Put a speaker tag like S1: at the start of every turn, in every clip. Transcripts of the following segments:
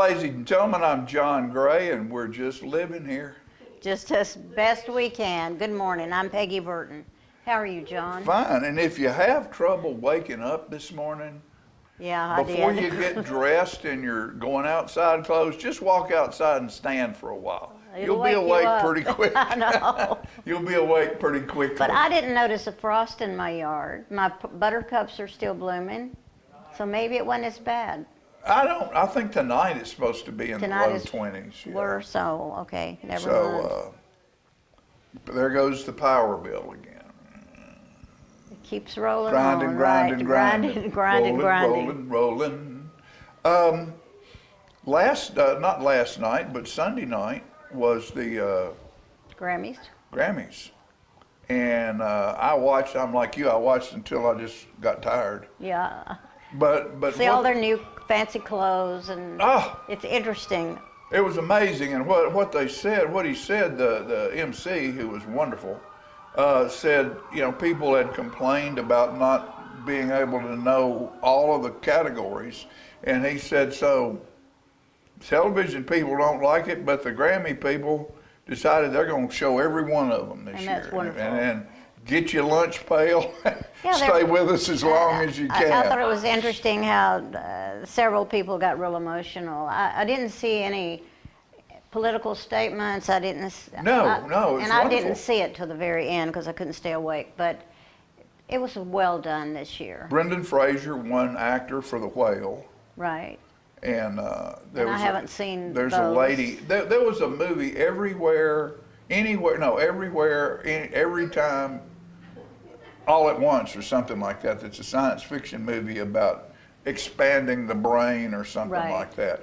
S1: ladies and gentlemen, I'm John Gray, and we're just living here.
S2: Just as best we can. Good morning. I'm Peggy Burton. How are you, John?
S1: Fine. And if you have trouble waking up this morning,
S2: Yeah, I
S1: before
S2: did.
S1: you get dressed and you're going outside clothes, just walk outside and stand for a while.
S2: It'll
S1: You'll be
S2: wake you
S1: awake
S2: up.
S1: pretty quick.
S2: I know.
S1: You'll be awake pretty quickly.
S2: But I didn't notice a frost in my yard. My buttercups are still blooming, so maybe it wasn't as bad.
S1: I think tonight is supposed to be in
S2: Tonight
S1: the low
S2: is
S1: 20s. Yeah.
S2: Worse, so okay, never mind.
S1: So, there goes the power bill again.
S2: It keeps rolling
S1: Grinding,
S2: on,
S1: grinding,
S2: right?
S1: grinding.
S2: Grinding.
S1: Rolling. Not last night, but Sunday night was the
S2: Grammys.
S1: Grammys. And I'm like you, I watched until I just got tired.
S2: Yeah.
S1: But
S2: See all their new fancy clothes, and it's interesting.
S1: It was amazing, and what he said, the MC, who was wonderful, said, people had complained about not being able to know all of the categories, and he said, so television people don't like it, but the Grammy people decided they're going to show every one of them this year.
S2: And that's wonderful.
S1: And get your lunch pail,
S2: Yeah,
S1: stay with us as long as you can.
S2: I thought it was interesting how several people got real emotional. I didn't see any political statements. I didn't.
S1: No, it's
S2: and
S1: wonderful.
S2: I didn't see it till the very end because I couldn't stay awake. But it was well done this year.
S1: Brendan Fraser won actor for The Whale.
S2: Right.
S1: And
S2: I haven't seen
S1: There's
S2: those.
S1: a lady. There was a movie everywhere, every time, all at once or something like that. That's a science fiction movie about expanding the brain or something
S2: Right.
S1: like that.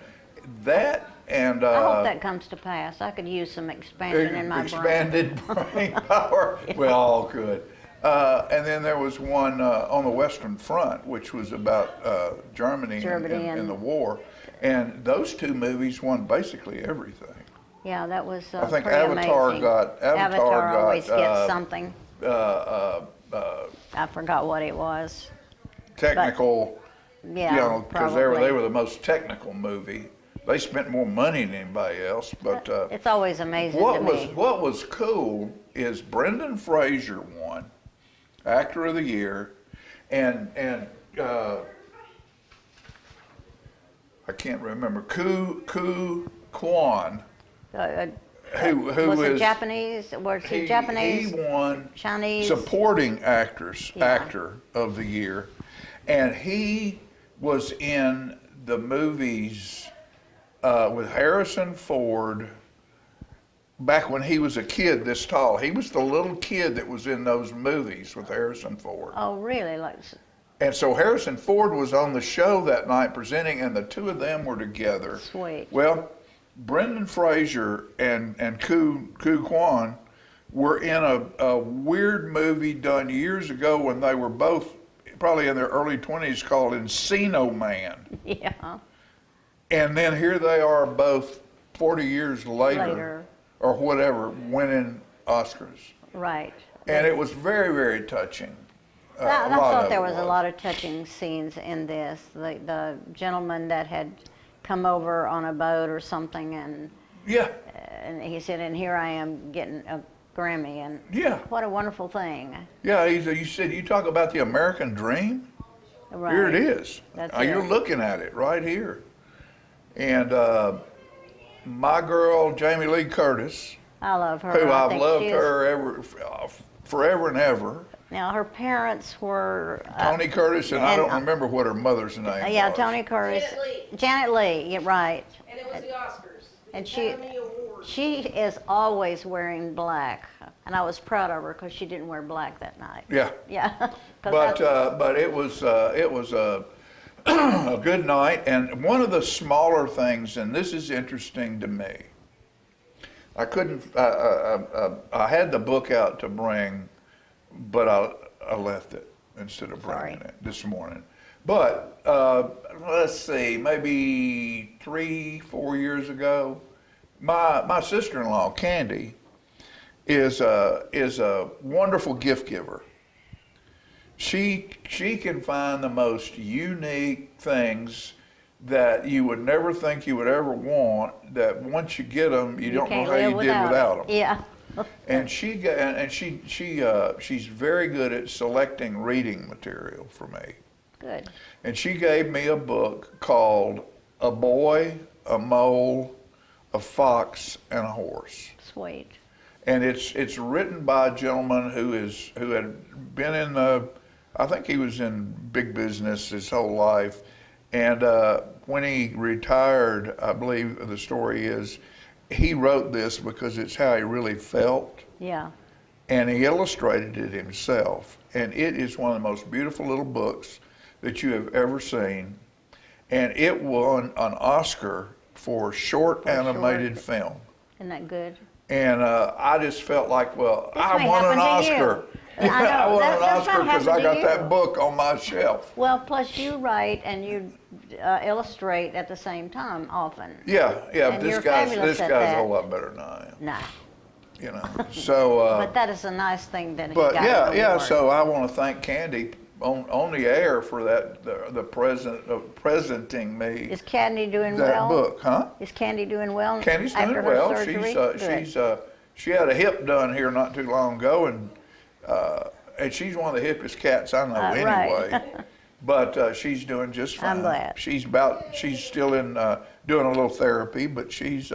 S1: That and
S2: I hope that comes to pass. I could use some expansion in my
S1: expanded brain power.
S2: Yeah.
S1: We all could. And then there was one on the Western Front, which was about Germany in the war. And those two movies won basically everything.
S2: Yeah, that was
S1: I think
S2: pretty
S1: Avatar
S2: amazing.
S1: got
S2: always gets something. I forgot what it was.
S1: Technical,
S2: Yeah,
S1: because
S2: probably.
S1: they were the most technical movie. They spent more money than anybody else. But
S2: It's always amazing to me.
S1: what was cool is Brendan Fraser won Actor of the Year, and I can't remember Ku Kwan, who
S2: was it
S1: is
S2: Japanese? Was he Japanese?
S1: He won
S2: Chinese?
S1: supporting actor of the year, and he was in the movies with Harrison Ford. Back when he was a kid this tall, he was the little kid that was in those movies with Harrison Ford.
S2: Oh, really?
S1: And so Harrison Ford was on the show that night presenting, and the two of them were together.
S2: Sweet.
S1: Well, Brendan Fraser and Ku Kwan were in a weird movie done years ago when they were both probably in their early 20s called Encino Man.
S2: Yeah.
S1: And then here they are both 40 years later. Or whatever, winning Oscars.
S2: Right.
S1: And it was very, very touching.
S2: I thought there was a lot of touching scenes in this. The gentleman that had come over on a boat or something, and he said, and here I am getting a Grammy, and what a wonderful thing.
S1: Yeah, you said, you talk about the American dream?
S2: Right.
S1: Here it is. You're
S2: it.
S1: looking at it right here. And my girl, Jamie Lee Curtis,
S2: I love her.
S1: who I've
S2: think
S1: loved her forever and ever.
S2: Now, her parents were...
S1: Tony Curtis, and I don't remember what her mother's name was.
S2: Tony Curtis. Janet Leigh, yeah, right.
S3: And it was the Oscars.
S2: And she is always wearing black. And I was proud of her because she didn't wear black that night.
S1: Yeah.
S2: Yeah.
S1: But it was a good night. And one of the smaller things, and this is interesting to me, I had the book out to bring, but I left it instead of bringing it this morning. But let's see, maybe 3-4 years ago, my sister-in-law Candy is a wonderful gift giver. She can find the most unique things that you would never think you would ever want, that once you get them, you don't know
S2: can't
S1: how you
S2: live
S1: did without them.
S2: Yeah.
S1: And she's very good at selecting reading material for me.
S2: Good.
S1: And she gave me a book called A Boy, a Mole, a Fox, and a Horse.
S2: Sweet.
S1: And it's written by a gentleman who had been in the, I think he was in big business his whole life. And when he retired, I believe the story is, he wrote this because it's how he really felt.
S2: Yeah.
S1: And he illustrated it himself. And it is one of the most beautiful little books that you have ever seen. And it won an Oscar for short animated film.
S2: Isn't that good?
S1: And I just felt like, well,
S2: This
S1: I
S2: may
S1: won an
S2: happen to you.
S1: Oscar.
S2: I know.
S1: I won an
S2: That's
S1: Oscar
S2: not
S1: because I
S2: happened to
S1: got
S2: you.
S1: that book on my shelf.
S2: Well, plus you write and you illustrate at the same time often.
S1: Yeah,
S2: And
S1: this
S2: you're
S1: guy's
S2: fabulous at
S1: a
S2: that.
S1: whole lot better than I am.
S2: Nah.
S1: You know, so.
S2: But that is a nice thing that he
S1: But
S2: got
S1: yeah,
S2: an
S1: yeah.
S2: award.
S1: So I want to thank Candy on the air for that, the presenting me
S2: Is Candy doing
S1: that
S2: well?
S1: book, huh?
S2: Is Candy doing well?
S1: Candy's
S2: after
S1: doing
S2: her
S1: well.
S2: surgery? Good.
S1: She had a hip done here not too long ago, and she's one of the hippest cats I know anyway.
S2: Right.
S1: But she's doing just fine.
S2: I'm glad.
S1: She's still in doing a little therapy, but she's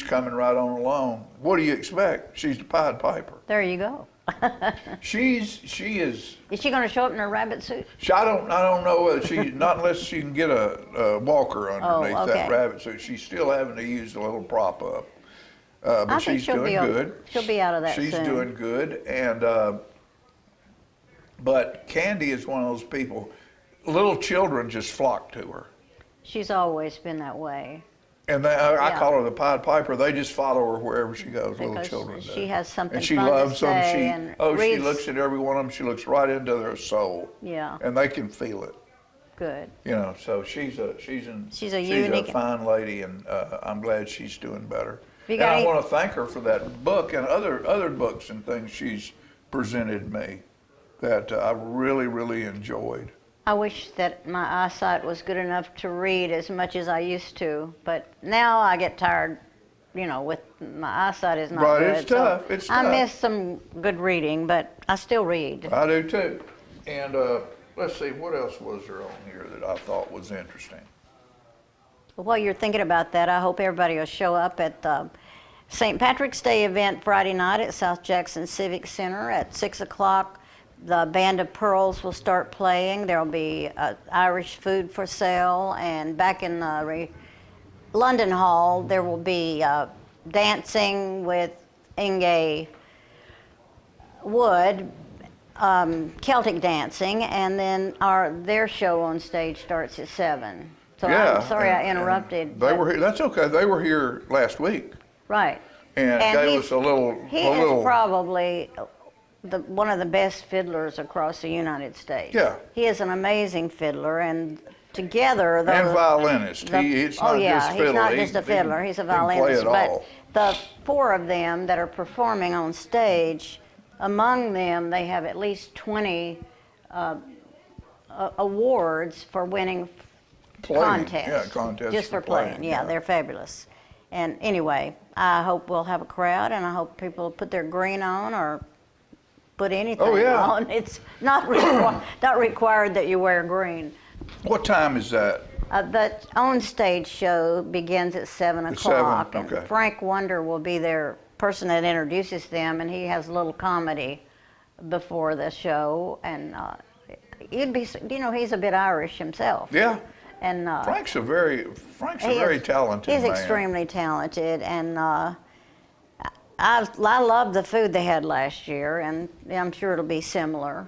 S1: coming right on along. What do you expect? She's the Pied Piper.
S2: There you go.
S1: She is.
S2: Is she going to show up in her rabbit suit?
S1: I don't know whether she, not unless she can get a walker underneath
S2: okay.
S1: that rabbit suit. She's still having to use the little prop up. But
S2: I think
S1: she's
S2: she'll
S1: doing good.
S2: She'll be out of that
S1: She's
S2: soon.
S1: doing good. And, but Candy is one of those people, little children just flock to her.
S2: She's always been that way.
S1: And I
S2: Yeah.
S1: call her the Pied Piper. They just follow her wherever she goes, little
S2: Because
S1: children do.
S2: she has something
S1: and she
S2: fun to
S1: loves them.
S2: say
S1: She
S2: and
S1: she
S2: reads-
S1: looks at every one of them. She looks right into their soul.
S2: Yeah.
S1: And they can feel it.
S2: Good.
S1: You know, so she's a
S2: unique-
S1: fine lady, and I'm glad she's doing better.
S2: You
S1: And
S2: got
S1: I
S2: any-
S1: want to thank her for that book and other books and things she's presented me that I really, really enjoyed.
S2: I wish that my eyesight was good enough to read as much as I used to, but now I get tired, with my eyesight is not
S1: Right,
S2: good.
S1: it's tough,
S2: So
S1: it's
S2: I
S1: tough.
S2: miss some good reading, but I still read.
S1: I do too. And let's see, what else was there on here that I thought was interesting?
S2: While you're thinking about that, I hope everybody will show up at the St. Patrick's Day event Friday night at South Jackson Civic Center at 6 o'clock. The Band of Pearls will start playing. There will be Irish food for sale, and back in the London Hall, there will be dancing with Inge Wood, Celtic dancing, and then their show on stage starts at 7. So I'm sorry I interrupted.
S1: They were here. That's okay. They were here last week
S2: Right.
S1: and gave us a little.
S2: He is probably one of the best fiddlers across the United States.
S1: Yeah.
S2: He is an amazing fiddler, and together those,
S1: and violinist. It's not just fiddle.
S2: he's not just a fiddler. He's a
S1: he can play
S2: violinist.
S1: it
S2: But
S1: all.
S2: the four of them that are performing on stage, among them, they have at least 20 awards for winning contests.
S1: Yeah, contests
S2: Just for playing. Yeah, they're fabulous. And anyway, I hope we'll have a crowd, and I hope people will put their green on or put anything on. It's not required that you wear green.
S1: What time is that?
S2: The on-stage show begins at 7 o'clock.
S1: 7, okay.
S2: And Frank Wonder will be their person that introduces them, and he has a little comedy before the show. And he's a bit Irish himself.
S1: Yeah.
S2: And
S1: Frank's a very talented
S2: He's
S1: man.
S2: extremely talented, and I love the food they had last year, and I'm sure it'll be similar.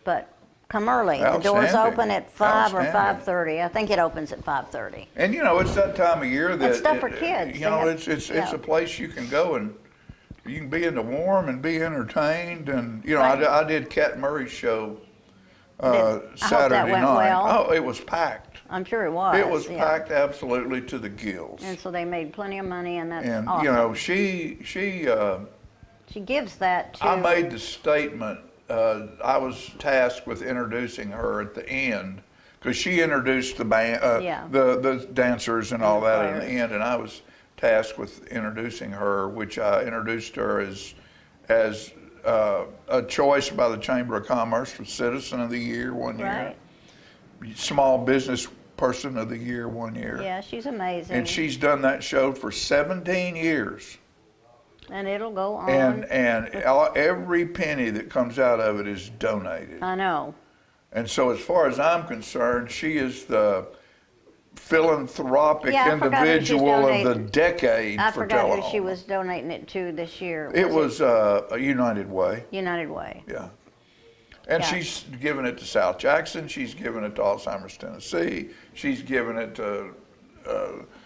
S2: But come early. The doors
S1: Outstanding.
S2: open at 5 or
S1: Outstanding.
S2: 5:30. I think it opens at 5:30.
S1: And it's that time of year that
S2: It's stuff for kids.
S1: It's a place you can go and you can be in the warm and be entertained. And
S2: Right.
S1: I did Cat Murray's show
S2: I hope
S1: Saturday
S2: that went
S1: night.
S2: well.
S1: Oh, it was packed.
S2: I'm sure it was.
S1: It was
S2: yeah.
S1: packed absolutely to the gills.
S2: And so they made plenty of money, and that's
S1: And
S2: awesome.
S1: she
S2: She gives that to.
S1: I made the statement. I was tasked with introducing her at the end because she introduced the band,
S2: Yeah.
S1: the dancers and all
S2: the
S1: that in the
S2: players.
S1: end, and I was tasked with introducing her, which I introduced her as a choice by the Chamber of Commerce for Citizen of the Year one year,
S2: Right.
S1: Small Business Person of the Year one year.
S2: Yeah, she's amazing.
S1: And she's done that show for 17 years.
S2: And it'll go on.
S1: And every penny that comes out of it is donated.
S2: I know.
S1: And so as far as I'm concerned, she is the philanthropic
S2: Yeah, I forgot who she's
S1: individual of the
S2: donating.
S1: decade
S2: I
S1: for
S2: forgot
S1: Tullahoma.
S2: who she was donating it to this year.
S1: It was a United Way.
S2: United Way.
S1: Yeah. And
S2: Yeah.
S1: she's given it to South Jackson. She's given it to Alzheimer's Tennessee. She's given it to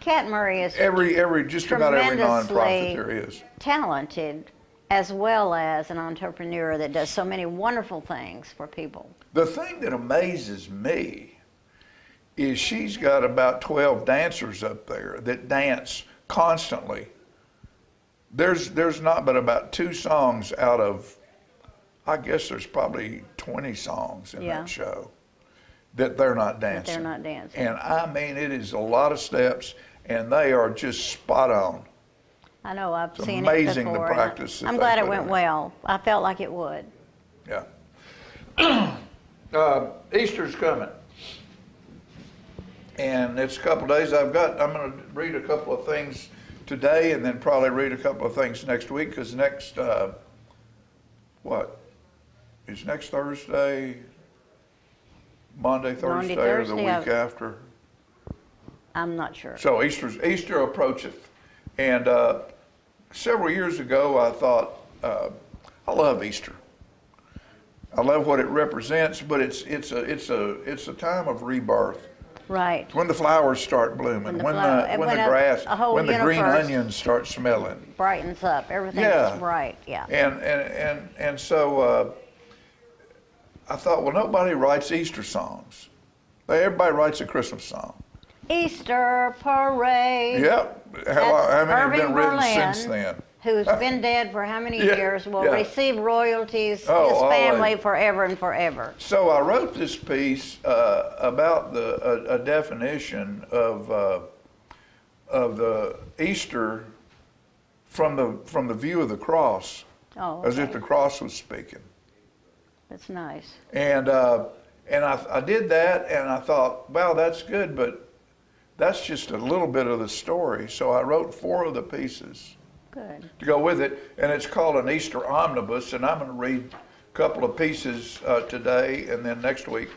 S2: Cat Murray is
S1: just about every nonprofit
S2: tremendously
S1: there is.
S2: talented, as well as an entrepreneur that does so many wonderful things for people.
S1: The thing that amazes me is she's got about 12 dancers up there that dance constantly. There's not but about 2 songs out of, I guess there's probably 20 songs in
S2: Yeah.
S1: that show that they're not dancing.
S2: They're not dancing.
S1: And I mean, it is a lot of steps, and they are just spot on.
S2: I know, I've
S1: It's
S2: seen
S1: amazing
S2: it
S1: the
S2: before.
S1: practice that
S2: I'm
S1: they
S2: glad it
S1: put
S2: went
S1: in it.
S2: well. I felt like it would.
S1: Yeah. Easter's coming. And it's a couple of days. I'm going to read a couple of things today and then probably read a couple of things next week because next, is next Thursday, Monday, Thursday, or the
S2: Thursday,
S1: week after?
S2: I'm not sure.
S1: So Easter approacheth. And several years ago, I thought, I love Easter. I love what it represents, but it's a time of rebirth.
S2: Right.
S1: When the flowers start blooming, when the grass,
S2: a whole
S1: when the green
S2: universe
S1: onions start smelling.
S2: brightens up. Everything
S1: Yeah.
S2: is bright. Yeah.
S1: And so I thought, well, nobody writes Easter songs. Everybody writes a Christmas song.
S2: Easter parade.
S1: Yep. How
S2: That's
S1: many have been
S2: Irving
S1: written
S2: Berlin,
S1: since then?
S2: who's been dead for how many
S1: Yeah,
S2: years, will
S1: yeah.
S2: receive royalties,
S1: Oh,
S2: his family
S1: always.
S2: forever and forever.
S1: So I wrote this piece about a definition of the Easter from the view of the cross,
S2: Oh,
S1: as if
S2: okay.
S1: the cross was speaking.
S2: That's nice.
S1: And I did that, and I thought, wow, that's good, but that's just a little bit of the story. So I wrote 4 of the pieces
S2: Good.
S1: to go with it, and it's called an Easter Omnibus, and I'm going to read a couple of pieces today, and then next week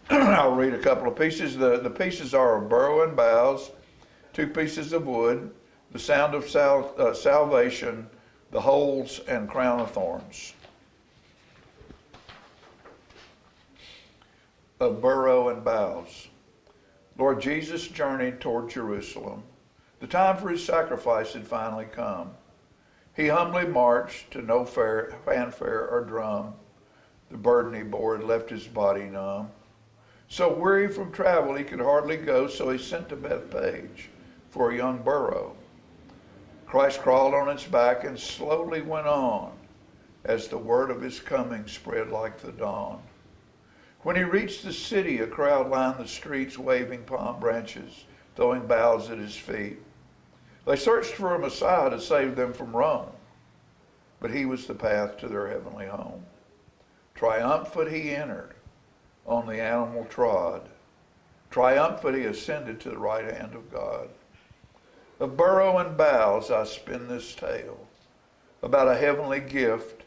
S1: I'll read a couple of pieces. The pieces are of Burrow and Boughs, 2 pieces of wood, The Sound of Salvation, The Holes, and Crown of Thorns. Of Burrow and Boughs. Lord Jesus journeyed toward Jerusalem. The time for his sacrifice had finally come. He humbly marched to no fanfare or drum. The burden he bore had left his body numb. So weary from travel he could hardly go, so he sent to Bethpage for a young burro. Christ crawled on its back and slowly went on as the word of his coming spread like the dawn. When he reached the city, a crowd lined the streets waving palm branches, throwing boughs at his feet. They searched for a Messiah to save them from Rome, but he was the path to their heavenly home. Triumphant he entered, on the animal trod. Triumphant he ascended to the right hand of God. Of Burrow and Boughs I spin this tale, about a heavenly gift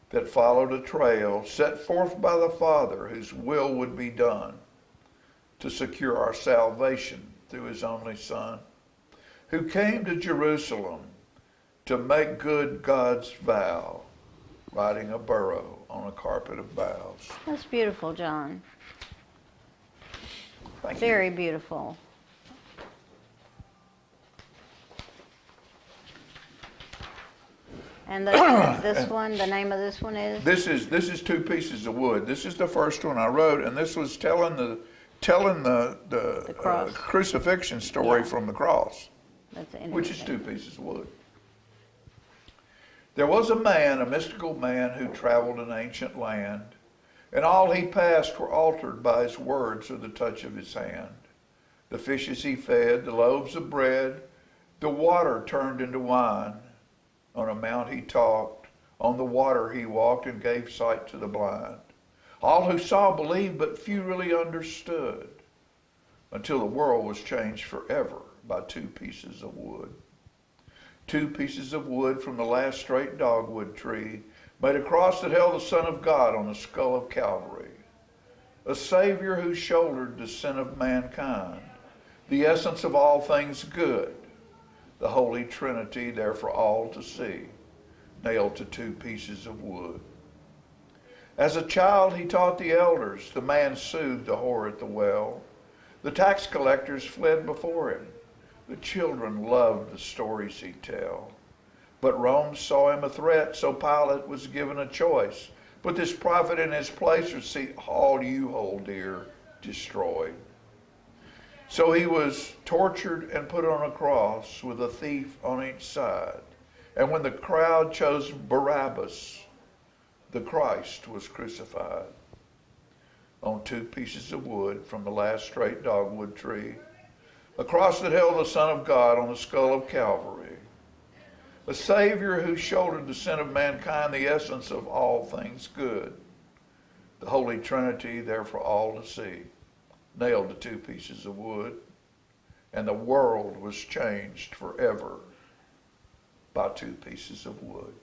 S1: that followed a trail set forth by the Father whose will would be done to secure our salvation through his only Son, who came to Jerusalem to make good God's vow, riding a burro on a carpet of boughs.
S2: That's beautiful, John.
S1: Thank you.
S2: Very beautiful. And this one, the name of this one is?
S1: This is 2 pieces of wood. This is the first one I wrote, and this was telling the
S2: cross.
S1: crucifixion story
S2: Yeah.
S1: from the cross,
S2: That's
S1: which is
S2: interesting.
S1: 2 pieces of wood. There was a man, a mystical man, who traveled an ancient land, and all he passed were altered by his words or the touch of his hand. The fishes he fed, the loaves of bread, the water turned into wine. On a mount he talked, on the water he walked and gave sight to the blind. All who saw believed, but few really understood, until the world was changed forever by 2 pieces of wood. 2 pieces of wood from the last straight dogwood tree made a cross that held the Son of God on the skull of Calvary. A Savior who shouldered the sin of mankind, the essence of all things good, the Holy Trinity there for all to see, nailed to 2 pieces of wood. As a child he taught the elders, the man soothed the whore at the well. The tax collectors fled before him. The children loved the stories he'd tell. But Rome saw him a threat, so Pilate was given a choice. Put this prophet in his place, or see all you hold dear destroyed. So he was tortured and put on a cross with a thief on each side. And when the crowd chose Barabbas, the Christ was crucified on 2 pieces of wood from the last straight dogwood tree, a cross that held the Son of God on the skull of Calvary, a Savior who shouldered the sin of mankind, the essence of all things good, the Holy Trinity there for all to see, nailed to 2 pieces of wood, and the world was changed forever by 2 pieces of wood.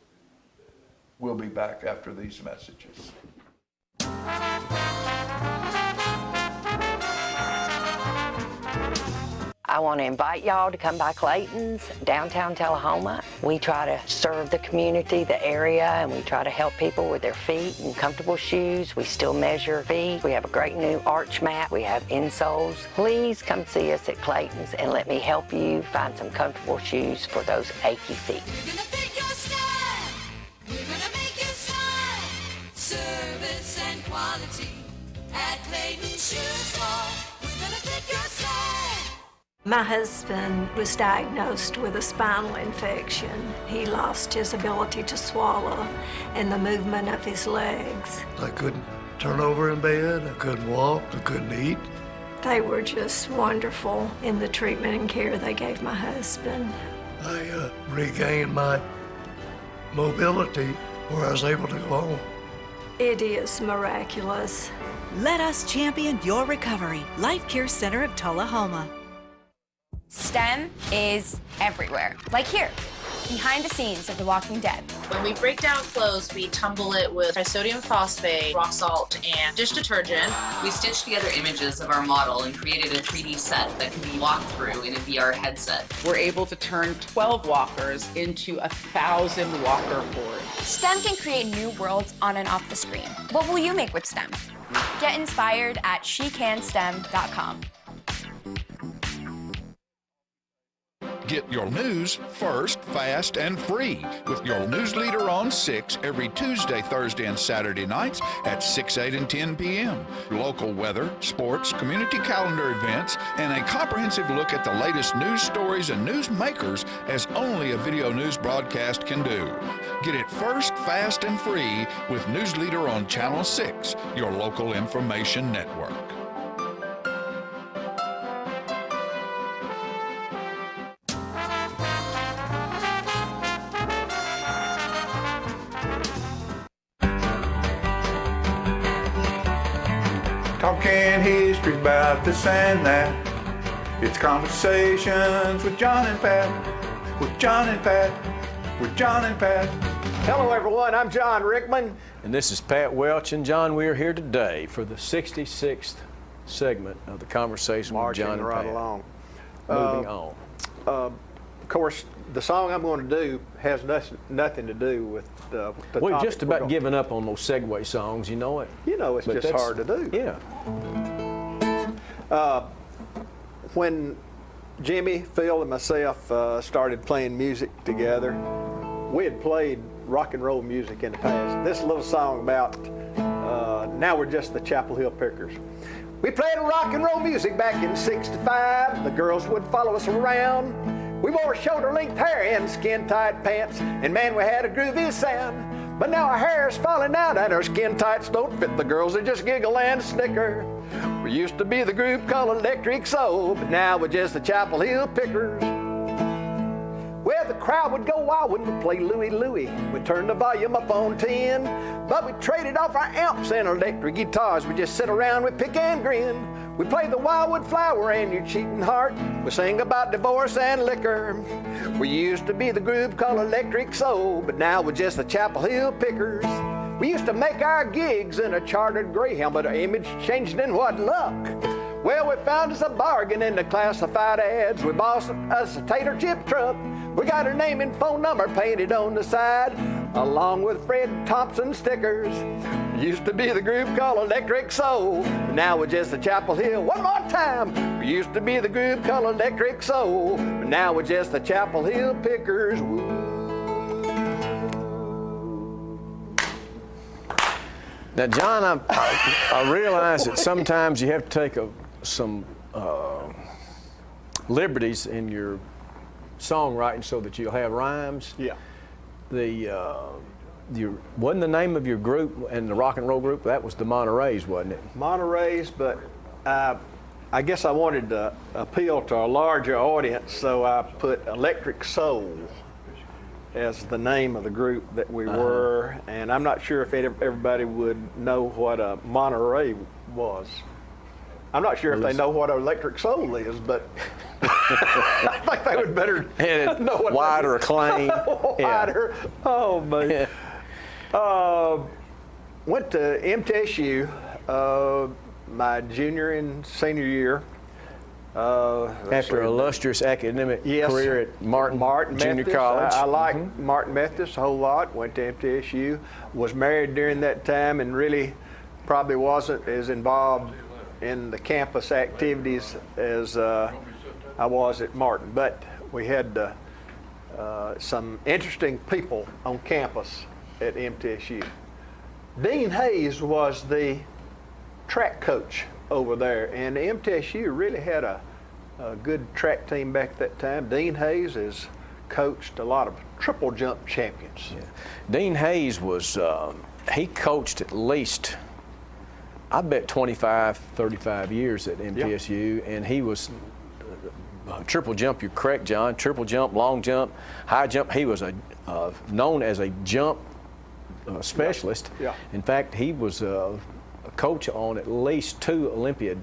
S1: We'll be back after these messages.
S3: I want to invite y'all to come by Clayton's, downtown Tullahoma. We try to serve the community, the area, and we try to help people with their feet and comfortable shoes. We still measure feet. We have a great new arch mat. We have insoles. Please come see us at Clayton's and let me help you find some comfortable shoes for those achy feet.
S4: We're gonna fit your style. We're gonna make you smile. Service and quality at Clayton's Shoe Store. We're gonna fit your style.
S5: My husband was diagnosed with a spinal infection. He lost his ability to swallow and the movement of his legs.
S6: I couldn't turn over in bed, I couldn't walk, I couldn't eat.
S5: They were just wonderful in the treatment and care they gave my husband.
S6: I regained my mobility where I was able to go home.
S5: It is miraculous.
S7: Let us champion your recovery. Life Care Center of Tullahoma.
S8: STEM is everywhere, like here, behind the scenes of The Walking Dead.
S9: When we break down clothes, we tumble it with trisodium phosphate, rock salt, and dish detergent.
S10: We stitched together images of our model and created a 3D set that can be walked through in a VR headset.
S11: We're able to turn 12 walkers into 1,000 walker boards.
S8: STEM can create new worlds on and off the screen. What will you make with STEM? Get inspired at SheCanSTEM.com.
S12: Get your news first, fast, and free with your news leader on 6 every Tuesday, Thursday, and Saturday nights at 6, 8, and 10 p.m. Local weather, sports, community calendar events, and a comprehensive look at the latest news stories and news makers as only a video news broadcast can do. Get it first, fast, and free with News Leader on Channel 6, your local information network.
S1: Talking history about this and that. It's conversations with John and Pat, with John and Pat, with John and Pat.
S13: Hello everyone, I'm John Rickman.
S14: And this is Pat Welch, and John, we are here today for the 66th segment of the conversation with John and
S13: right
S14: Pat.
S13: Along.
S14: Moving on.
S13: Of course, the song I'm going to do has nothing to do with the
S14: We've
S13: topic
S14: just about given up on those segue songs, you know it.
S13: You know, it's
S14: But
S13: just hard to do.
S14: Yeah.
S13: When Jimmy, Phil, and myself started playing music together, we had played rock and roll music in the past. This little song about now we're just the Chapel Hill Pickers. We played rock and roll music back in '65. The girls would follow us around. We wore shoulder-length hair and skin-tight pants, and man, we had a groovy sound. But now our hair is falling out and our skin tights don't fit the girls. They just giggle and snicker. We used to be the group called Electric Soul, but now we're just the Chapel Hill Pickers. Well, the crowd would go wild when we play Louie Louie. We'd turn the volume up on 10, but we traded off our amps and electric guitars. We just sit around, we pick and grin. We play the Wildwood Flower and Your Cheating Heart. We sing about divorce and liquor. We used to be the group called Electric Soul, but now we're just the Chapel Hill Pickers. We used to make our gigs in a chartered Greyhound, but our image changed, and what luck. Well, we found us a bargain in the classified ads. We bought us a tater chip truck. We got her name and phone number painted on the side, along with Fred Thompson stickers. Used to be the group called Electric Soul, but now we're just the Chapel Hill. One more time. We used to be the group called Electric Soul, but now we're just the Chapel Hill Pickers. Woo.
S14: Now, John, I realize that sometimes you have to take some liberties in your songwriting so that you'll have rhymes.
S13: Yeah.
S14: Wasn't the name of your group and the rock and roll group, that was the Monterey's, wasn't it?
S13: Monterey's, but I guess I wanted to appeal to a larger audience, so I put Electric Soul as the name of the group that we were, and I'm not sure if everybody would know what a Monterey was. I'm not sure if they know what Electric Soul is, but I think they would better know what
S14: wider acclaim.
S13: Wider. Yeah. Oh, man. Went to MTSU my junior and senior year.
S14: After an illustrious academic career at Martin Junior
S13: Methodist.
S14: College.
S13: I liked Martin Methodist a whole lot. Went to MTSU. Was married during that time and really probably wasn't as involved in the campus activities as I was at Martin. But we had some interesting people on campus at MTSU. Dean Hayes was the track coach over there, and MTSU really had a good track team back at that time. Dean Hayes has coached a lot of triple jump champions.
S14: Yeah. Dean Hayes was, he coached at least, I bet 25, 35 years at MTSU, and he was triple jump, you're correct, John, triple jump, long jump, high jump. He was known as a jump specialist.
S13: Yeah.
S14: In fact, he was a coach on at least 2 Olympiad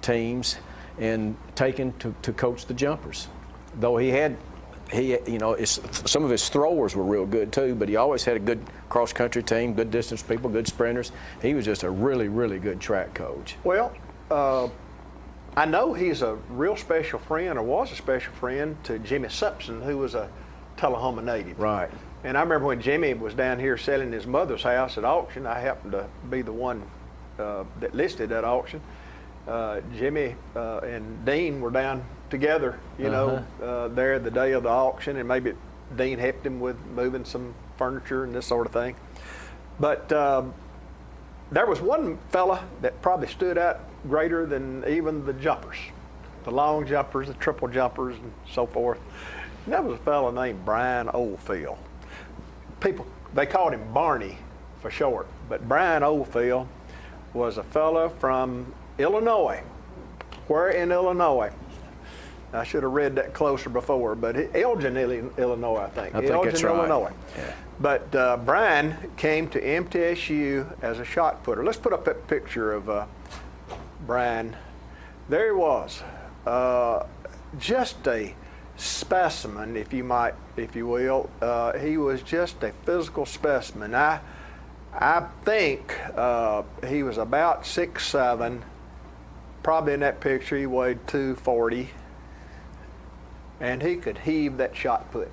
S14: teams and taken to coach the jumpers. Though some of his throwers were real good too, but he always had a good cross-country team, good distance people, good sprinters. He was just a really, really good track coach.
S13: Well, I know he's a real special friend, or was a special friend, to Jimmy Simpson, who was a Tullahoma native.
S14: Right.
S13: And I remember when Jimmy was down here selling his mother's house at auction, I happened to be the one that listed that auction. Jimmy and Dean were down together, there the day of the auction, and maybe Dean helped him with moving some furniture and this sort of thing. But there was one fella that probably stood out greater than even the jumpers, the long jumpers, the triple jumpers, and so forth. And that was a fella named Brian Oldfield. People, they called him Barney for short, but Brian Oldfield was a fella from Illinois. Where in Illinois? I should have read that closer before, but Elgin, Illinois, I think.
S14: I think
S13: Elgin,
S14: that's right.
S13: Illinois.
S14: Yeah.
S13: But Brian came to MTSU as a shot putter. Let's put up that picture of Brian. There he was, just a specimen, if you will. He was just a physical specimen. I think he was about 6'7". Probably in that picture he weighed 240, and he could heave that shot put.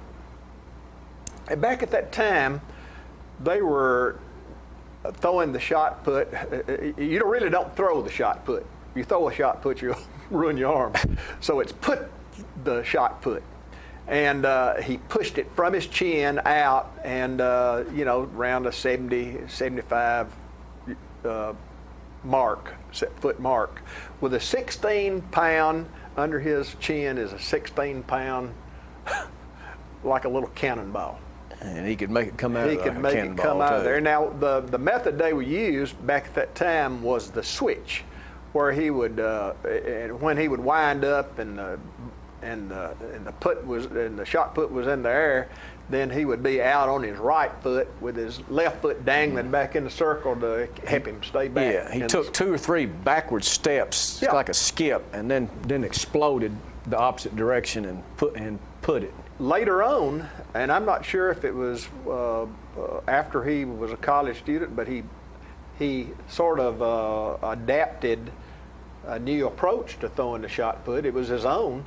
S13: And back at that time, they were throwing the shot put. You really don't throw the shot put. You throw a shot put, you'll ruin your arm. So it's put the shot put. And he pushed it from his chin out and, around a 70, 75 foot mark. With a 16-pound, under his chin is a 16-pound, like a little cannonball.
S14: And he could make it come out
S13: He
S14: of
S13: could make it
S14: cannonball,
S13: come out of
S14: too.
S13: there. Now, the method they would use back at that time was the switch, where he would, and when he would wind up and the shot put was in the air, then he would be out on his right foot with his left foot dangling back in the circle to help him stay back.
S14: Yeah, he took 2 or 3 backward steps, like a skip, and then exploded the opposite direction and put it.
S13: Later on, and I'm not sure if it was after he was a college student, but he sort of adapted a new approach to throwing the shot put. It was his own,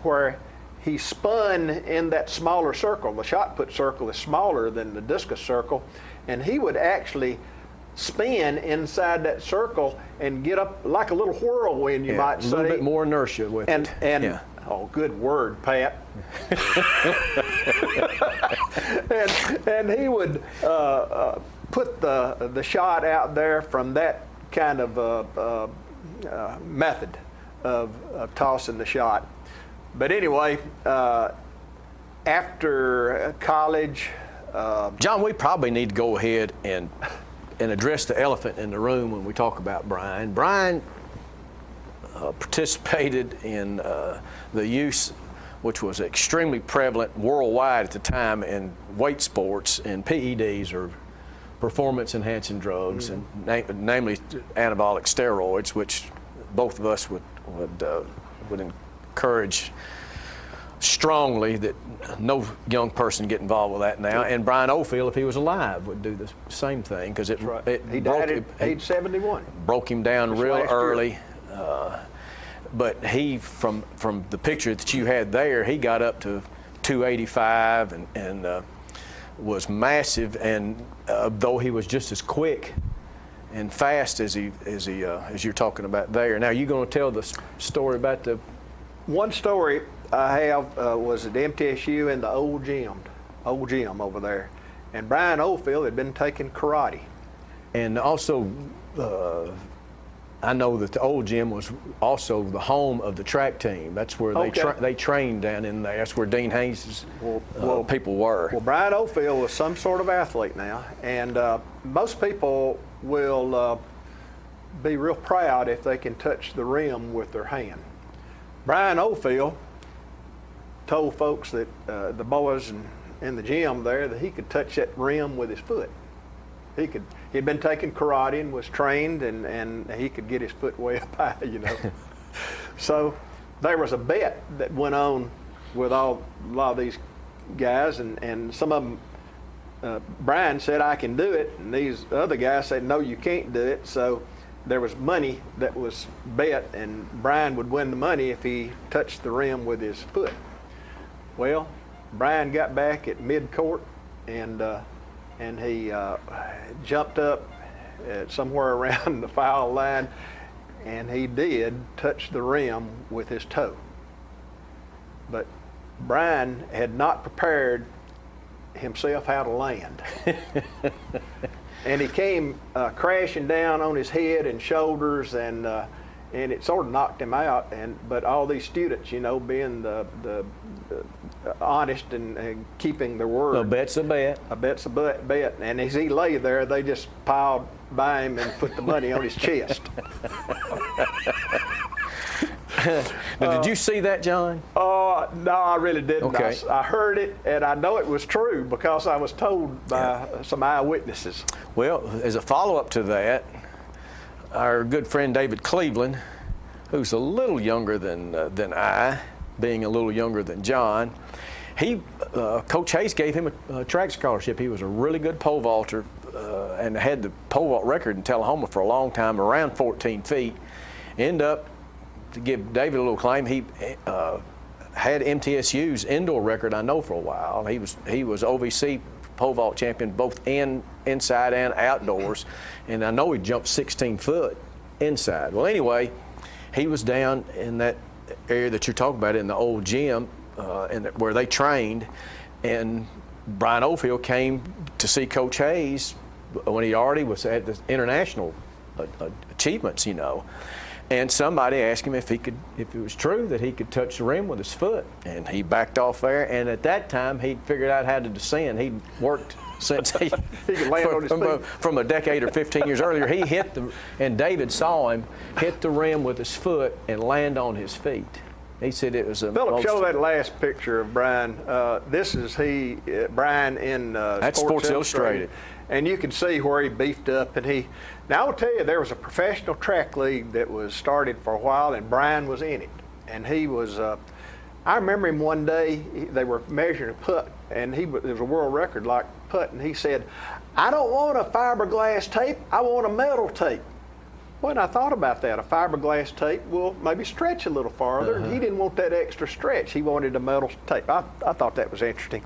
S13: where he spun in that smaller circle. The shot put circle is smaller than the discus circle, and he would actually spin inside that circle and get up like a little whirlwind, you might say.
S14: A little bit more inertia with it.
S13: And oh, good word, Pat. and he would put the shot out there from that kind of method of tossing the shot. But anyway, after college,
S14: John, we probably need to go ahead and address the elephant in the room when we talk about Brian. Brian participated in the use, which was extremely prevalent worldwide at the time, in weight sports and PEDs, or performance enhancing drugs, and namely anabolic steroids, which both of us would encourage strongly that no young person get involved with that now. And Brian Oldfield, if he was alive, would do the same thing, because
S13: he died at age 71.
S14: Broke him down real early. But he, from the picture that you had there, he got up to 285 and was massive. And though he was just as quick and fast as you're talking about there. Now, you going to tell the story about the?
S13: One story I have was at MTSU in the old gym over there, and Brian Oldfield had been taking karate.
S14: And also, I know that the old gym was also the home of the track team. That's where they trained down in there. That's where Dean Hayes' people were.
S13: Well, Brian Oldfield was some sort of athlete now, and most people will be real proud if they can touch the rim with their hand. Brian Oldfield told folks that the boys in the gym there that he could touch that rim with his foot. He'd been taking karate and was trained, and he could get his foot way up high, you know. So there was a bet that went on with a lot of these guys, and some of them, Brian said, I can do it, and these other guys said, no, you can't do it. So there was money that was bet, and Brian would win the money if he touched the rim with his foot. Well, Brian got back at mid-court, and he jumped up somewhere around the foul line, and he did touch the rim with his toe. But Brian had not prepared himself how to land. And he came crashing down on his head and shoulders, and it sort of knocked him out. But all these students, you know, being the honest and keeping their word.
S14: A bet's a bet.
S13: A bet's a bet. And as he lay there, they just piled by him and put the money on his chest.
S14: Now, did you see that, John?
S13: No, I really didn't.
S14: Okay.
S13: I heard it, and I know it was true because I was told by some eyewitnesses.
S14: Well, as a follow-up to that, our good friend David Cleveland, who's a little younger than I, being a little younger than John, Coach Hayes gave him a track scholarship. He was a really good pole vaulter and had the pole vault record in Tullahoma for a long time, around 14 feet. End up, to give David a little claim, he had MTSU's indoor record, I know, for a while. He was OVC pole vault champion both inside and outdoors, and I know he jumped 16 foot inside. Well, anyway, he was down in that area that you're talking about in the old gym where they trained, and Brian Oldfield came to see Coach Hayes when he already was at the international achievements, you know. And somebody asked him if it was true that he could touch the rim with his foot, and he backed off there. And at that time, he'd figured out how to descend. He'd worked since he
S13: could land on his feet.
S14: From a decade or 15 years earlier. He hit and David saw him hit the rim with his foot and land on his feet. He said it was a
S13: Philip, show that last picture of Brian. This is Brian in
S14: that's Sports Illustrated.
S13: And you can see where he beefed up. And now I will tell you, there was a professional track league that was started for a while, and Brian was in it. And he was, I remember him one day, they were measuring a putt, and it was a world record like putt, and he said, "I don't want a fiberglass tape, I want a metal tape." Well, and I thought about that. A fiberglass tape will maybe stretch a little farther. He didn't want that extra stretch. He wanted a metal tape. I thought that was interesting.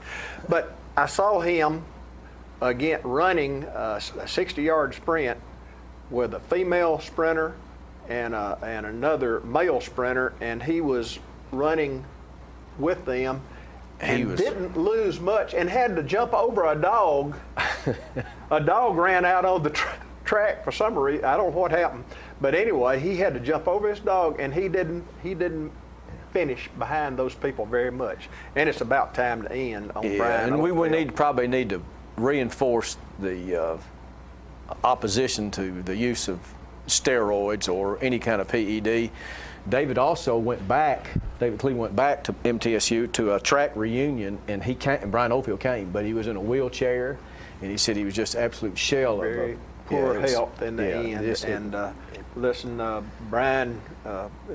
S13: But I saw him again running a 60-yard sprint with a female sprinter and another male sprinter, and he was running with them and didn't lose much and had to jump over a dog. A dog ran out on the track for some reason. I don't know what happened, but anyway, he had to jump over his dog, and he didn't finish behind those people very much. And it's about time to end on Brian.
S14: And we probably need to reinforce the opposition to the use of steroids or any kind of PED. David Cleveland went back to MTSU to a track reunion, and Brian Oldfield came, but he was in a wheelchair, and he said he was just absolute shell
S13: very
S14: of
S13: poor health in the end. Listen, Brian,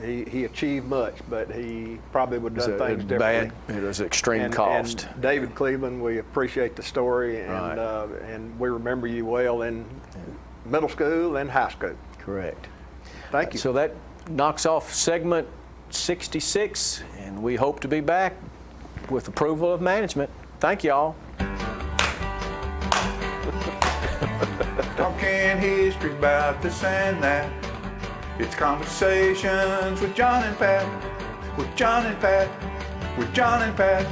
S13: he achieved much, but he probably would have done things differently.
S14: It was extreme cost.
S13: And David Cleveland, we appreciate the story, and we remember you well in middle school and high school.
S14: Correct.
S13: Thank you.
S14: So that knocks off segment 66, and we hope to be back with approval of management. Thank you all.
S1: Talking history about this and that. It's conversations with John and Pat, with John and Pat, with John and Pat.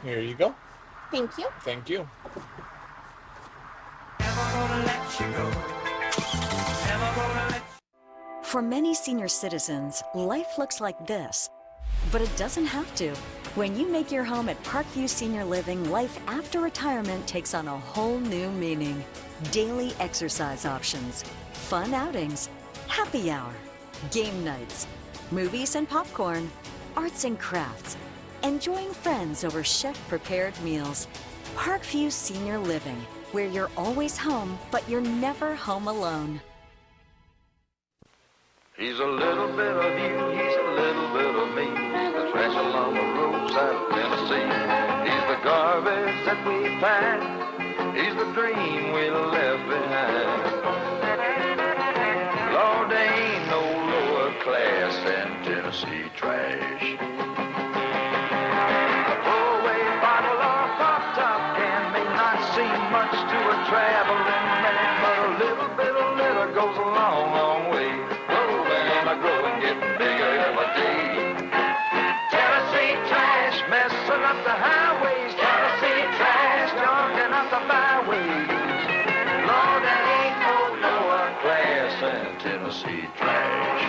S15: Here you go.
S8: Thank you.
S15: Thank you.
S16: For many senior citizens, life looks like this, but it doesn't have to. When you make your home at Parkview Senior Living, life after retirement takes on a whole new meaning. Daily exercise options, fun outings, happy hour, game nights, movies and popcorn, arts and crafts, enjoying friends over chef-prepared meals. Parkview Senior Living, where you're always home, but you're never home alone.
S17: He's a little bit of you, he's a little bit of me. The trash along the roadside of Tennessee. He's the garbage that we find. He's the dream we left behind. Lord, there ain't no lower class than Tennessee trash. A throwaway bottle or a pop-top can may not seem much to a traveling man, but a little bit of litter goes a long, long way. Growing, getting bigger every day. Tennessee trash messing up the highways. Tennessee trash jogging up the byways. Lord, there ain't no lower class than Tennessee trash.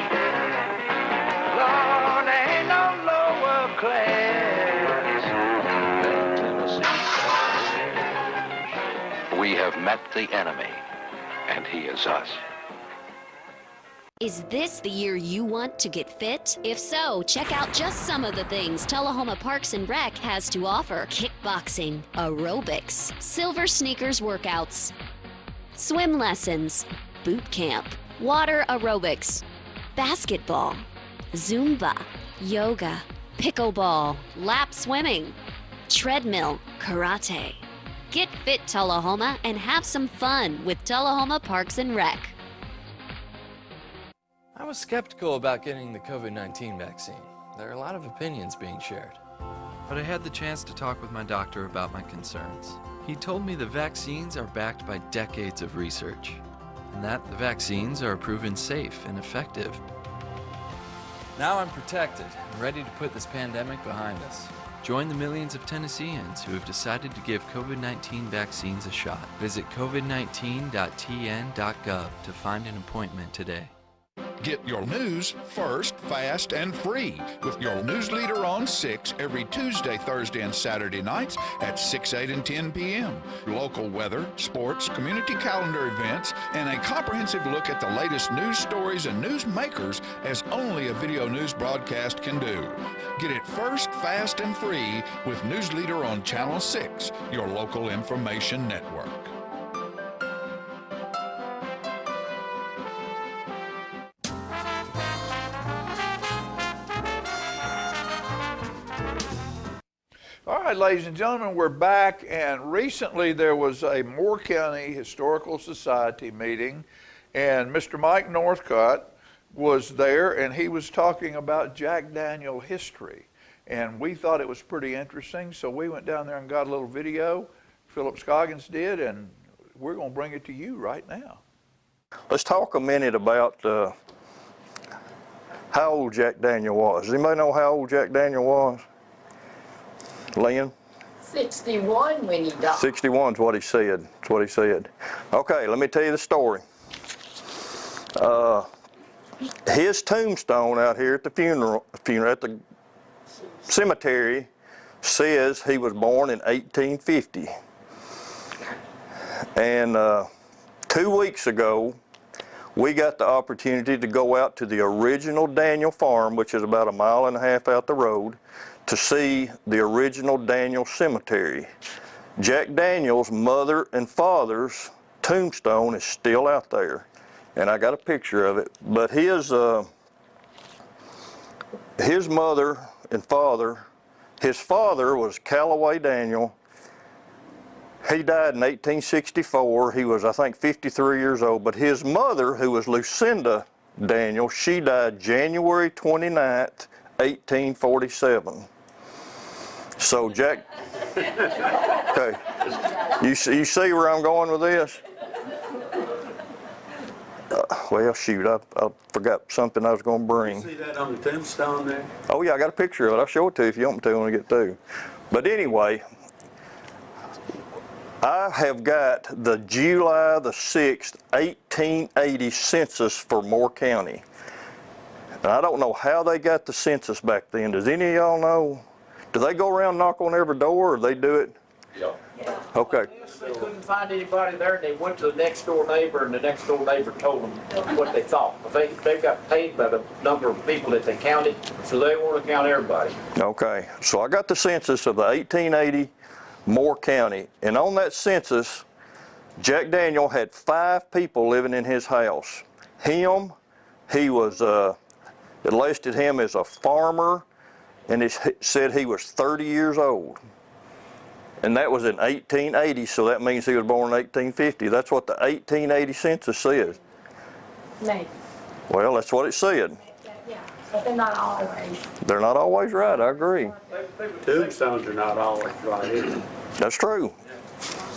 S17: Lord, there ain't no lower class than Tennessee trash.
S18: We have met the enemy, and he is us.
S19: Is this the year you want to get fit? If so, check out just some of the things Tullahoma Parks and Rec has to offer. Kickboxing, aerobics, silver sneakers workouts, swim lessons, boot camp, water aerobics, basketball, Zumba, yoga, pickleball, lap swimming, treadmill, karate. Get fit, Tullahoma, and have some fun with Tullahoma Parks and Rec.
S17: I
S20: was skeptical about getting the COVID-19 vaccine. There are a lot of opinions being shared. But I had the chance to talk with my doctor about my concerns. He told me the vaccines are backed by decades of research, and that the vaccines are proven safe and effective. Now I'm protected and ready to put this pandemic behind us. Join the millions of Tennesseans who have decided to give COVID-19 vaccines a shot. Visit covid19.tn.gov to find an appointment today.
S12: Get your news first, fast, and free with your news leader on 6 every Tuesday, Thursday, and Saturday nights at 6, 8, and 10 p.m. Local weather, sports, community calendar events, and a comprehensive look at the latest news stories and news makers as only a video news broadcast can do. Get it first, fast, and free with News Leader on Channel 6, your local information network.
S1: All right, ladies and gentlemen, we're back, and recently there was a Moore County Historical Society meeting, and Mr. Mike Northcott was there, and he was talking about Jack Daniel history, and we thought it was pretty interesting, so we went down there and got a little video. Philip Scoggins did, and we're going to bring it to you right now.
S21: Let's talk a minute about how old Jack Daniel was. Does anybody know how old Jack Daniel was? Lynn?
S22: 61 when he died.
S21: 61 is what he said. That's what he said. Okay, let me tell you the story. His tombstone out here at the funeral at the cemetery says he was born in 1850. And 2 weeks ago, we got the opportunity to go out to the original Daniel farm, which is about 1.5 miles out the road, to see the original Daniel cemetery. Jack Daniel's mother and father's tombstone is still out there, and I got a picture of it. But his mother and father, his father was Callaway Daniel. He died in 1864. He was, I think, 53 years old. But his mother, who was Lucinda Daniel, she died January 29th, 1847. So Jack, okay, you see where I'm going with this? Well, shoot, I forgot something I was going to bring.
S23: See that on the tombstone there?
S21: Oh yeah, I got a picture of it. I'll show it to you if you want me to when we get through. But anyway, I have got the July the 6th, 1880 census for Moore County. And I don't know how they got the census back then. Does any of y'all know? Do they go around knock on every door, or do they do it?
S23: Yeah.
S21: Okay.
S23: They couldn't find anybody there, they went to the next door neighbor, and the next door neighbor told them what they thought. They got paid by the number of people that they counted, so they want to count everybody.
S21: Okay, so I got the census of the 1880 Moore County, and on that census, Jack Daniel had 5 people living in his house. Him, he was, it listed him as a farmer, and it said he was 30 years old. And that was in 1880, so that means he was born in 1850. That's what the 1880 census says.
S22: Maybe.
S21: Well, that's what it said.
S22: Yeah, but they're not always.
S21: They're not always right, I agree.
S23: Tombstones are not always right either.
S21: That's true.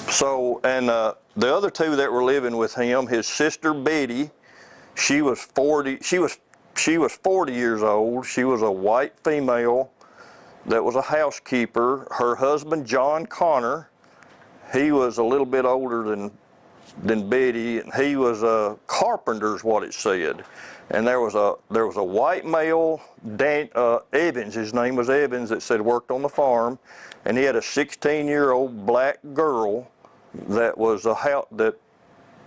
S21: So, and the other 2 that were living with him, his sister Betty, she was 40 years old. She was a white female that was a housekeeper. Her husband, John Connor, he was a little bit older than Betty, and he was a carpenter is what it said. And there was a white male, Evans, his name was Evans, that said worked on the farm, and he had a 16-year-old black girl that was a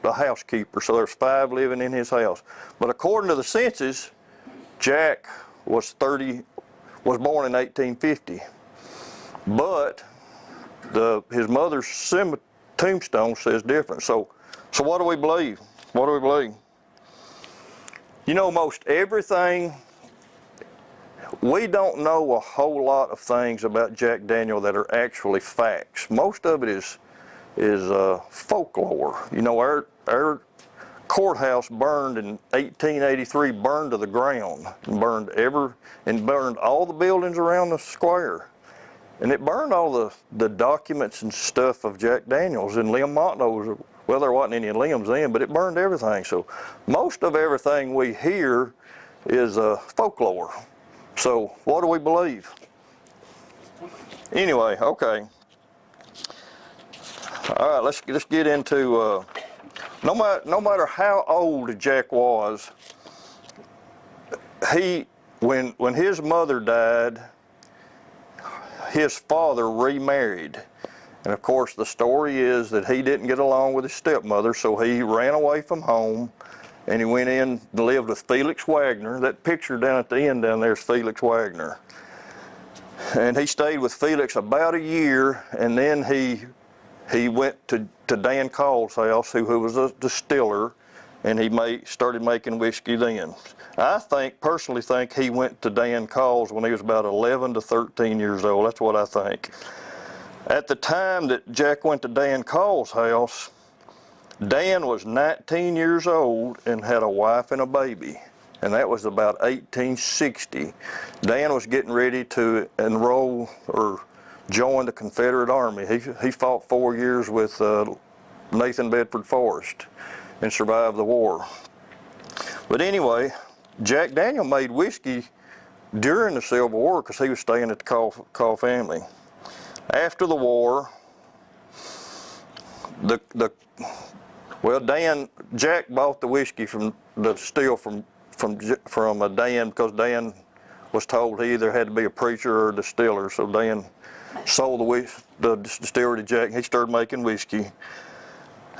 S21: housekeeper. So there's 5 living in his house. But according to the census, Jack was born in 1850. But his mother's tombstone says different. So what do we believe? What do we believe? You know, most everything, we don't know a whole lot of things about Jack Daniel that are actually facts. Most of it is folklore. You know, our courthouse burned in 1883, burned to the ground, and burned all the buildings around the square. And it burned all the documents and stuff of Jack Daniels, and Lem Motlow was, well, there wasn't any limbs then, but it burned everything. So most of everything we hear is folklore. So what do we believe? Anyway, okay. All right, let's get into, no matter how old Jack was, when his mother died, his father remarried. And of course the story is that he didn't get along with his stepmother, so he ran away from home and he went in and lived with Felix Wagner. That picture down at the end down there is Felix Wagner. And he stayed with Felix about a year, and then he went to Dan Call's house, who was a distiller, and he started making whiskey then. I personally think he went to Dan Call's when he was about 11 to 13 years old. That's what I think. At the time that Jack went to Dan Call's house, Dan was 19 years old and had a wife and a baby, and that was about 1860. Dan was getting ready to enroll or join the Confederate Army. He fought 4 years with Nathan Bedford Forrest and survived the war. But anyway, Jack Daniel made whiskey during the Civil War because he was staying at the Call family. After the war, Jack bought the whiskey from Dan because Dan was told he either had to be a preacher or a distiller. So Dan sold the distillery to Jack. He started making whiskey.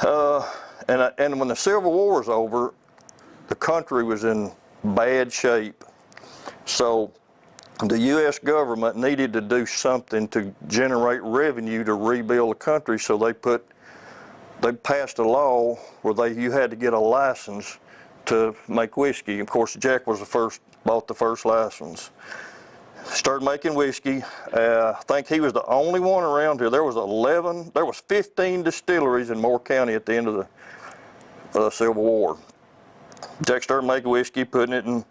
S21: And when the Civil War was over, the country was in bad shape. So the U.S. government needed to do something to generate revenue to rebuild the country, so they passed a law where you had to get a license to make whiskey. Of course, Jack was bought the first license. Started making whiskey. I think he was the only one around here. There was 15 distilleries in Moore County at the end of the Civil War. Jack started making whiskey, putting it in,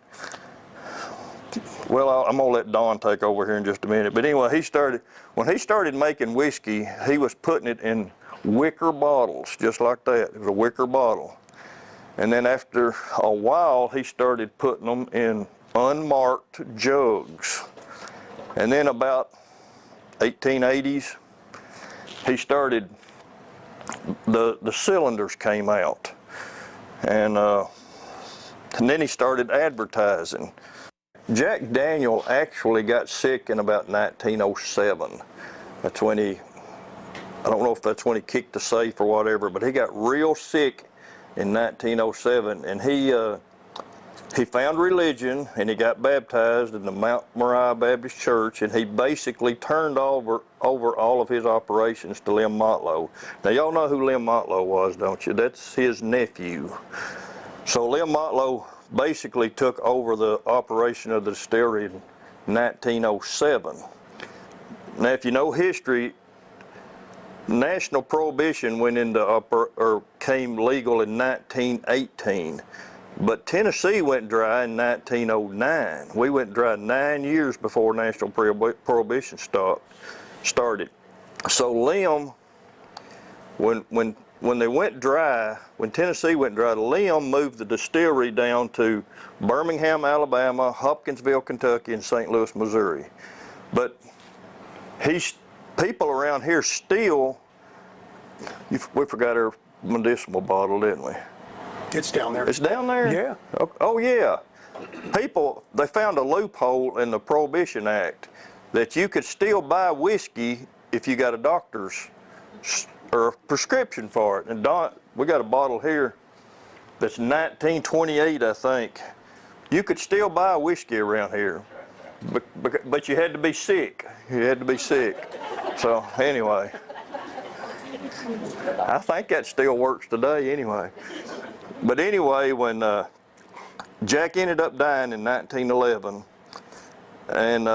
S21: well, I'm gonna let Don take over here in just a minute. But anyway, when he started making whiskey, he was putting it in wicker bottles, just like that. It was a wicker bottle. And then after a while, he started putting them in unmarked jugs. And then about 1880s, he started, the cylinders came out. And then he started advertising. Jack Daniel actually got sick in about 1907. That's when I don't know if that's when he kicked the safe or whatever, but he got real sick in 1907, and he found religion, and he got baptized in the Mount Moriah Baptist Church, and he basically turned over all of his operations to Lem Motlow. Now, y'all know who Lem Motlow was, don't you? That's his nephew. So Lem Motlow basically took over the operation of the distillery in 1907. Now, if you know history, national prohibition came legal in 1918, but Tennessee went dry in 1909. We went dry 9 years before national prohibition started. So Lem, when they went dry, when Tennessee went dry, Lem moved the distillery down to Birmingham, Alabama, Hopkinsville, Kentucky, and St. Louis, Missouri. But people around here still, we forgot our medicinal bottle, didn't we?
S2: It's down there.
S21: It's down there?
S2: Yeah.
S21: Oh, yeah. They found a loophole in the Prohibition Act that you could still buy whiskey if you got a doctor's or a prescription for it. And Don, we got a bottle here that's 1928, I think. You could still buy whiskey around here, but you had to be sick. You had to be sick. So anyway, I think that still works today anyway. But anyway, when Jack ended up dying in 1911, and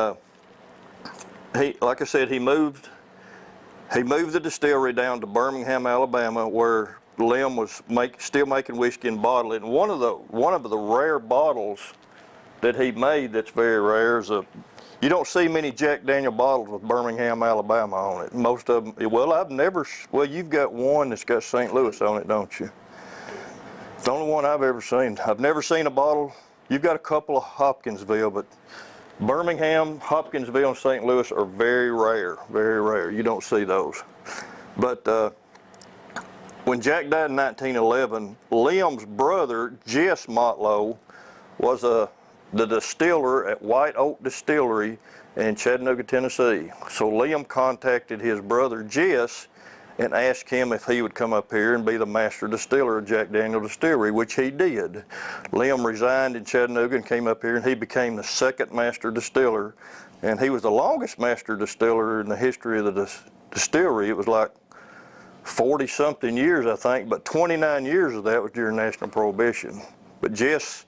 S21: like I said, he moved the distillery down to Birmingham, Alabama, where Lem was still making whiskey and bottling. And one of the rare bottles that he made that's very rare is you don't see many Jack Daniel bottles with Birmingham, Alabama on it. Most of them, well, you've got one that's got St. Louis on it, don't you? It's the only one I've ever seen. I've never seen a bottle. You've got a couple of Hopkinsville, but Birmingham, Hopkinsville, and St. Louis are very rare, very rare. You don't see those. But when Jack died in 1911, Lem's brother, Jess Motlow, was the distiller at White Oak Distillery in Chattanooga, Tennessee. So Lem contacted his brother, Jess, and asked him if he would come up here and be the master distiller of Jack Daniel Distillery, which he did. Lem resigned in Chattanooga and came up here, and he became the second master distiller. And he was the longest master distiller in the history of the distillery. It was like 40-something years, I think, but 29 years of that was during National Prohibition. But Jess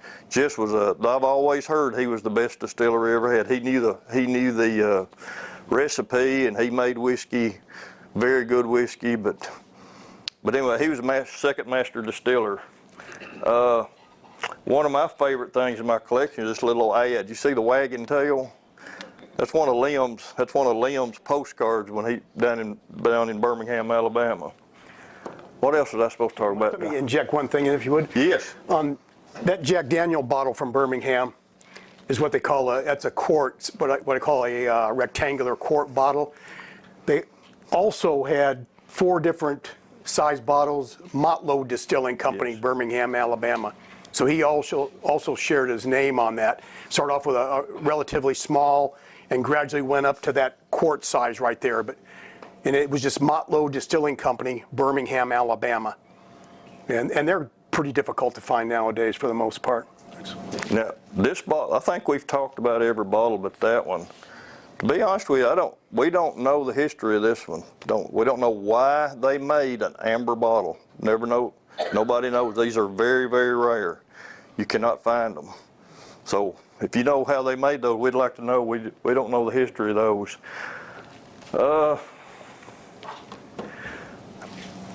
S21: was I've always heard he was the best distiller he ever had. He knew the recipe, and he made whiskey, very good whiskey. But anyway, he was the second master distiller. One of my favorite things in my collection is this little ad. You see the wagon tail? That's one of Lem's postcards when he down in Birmingham, Alabama. What else was I supposed to talk about?
S2: Let me inject one thing in, if you would.
S21: Yes.
S2: That Jack Daniel bottle from Birmingham is what they call that's a quart, what I call a rectangular quart bottle. They also had 4 different size bottles, Motlow Distilling Company, yes. Birmingham, Alabama. So he also shared his name on that. Started off with a relatively small and gradually went up to that quart size right there. And it was just Motlow Distilling Company, Birmingham, Alabama. And they're pretty difficult to find nowadays for the most part.
S21: Now, this bottle, I think we've talked about every bottle but that one. To be honest with you, we don't know the history of this one. We don't know why they made an amber bottle. Never know. Nobody knows. These are very, very rare. You cannot find them. So if you know how they made those, we'd like to know. We don't know the history of those.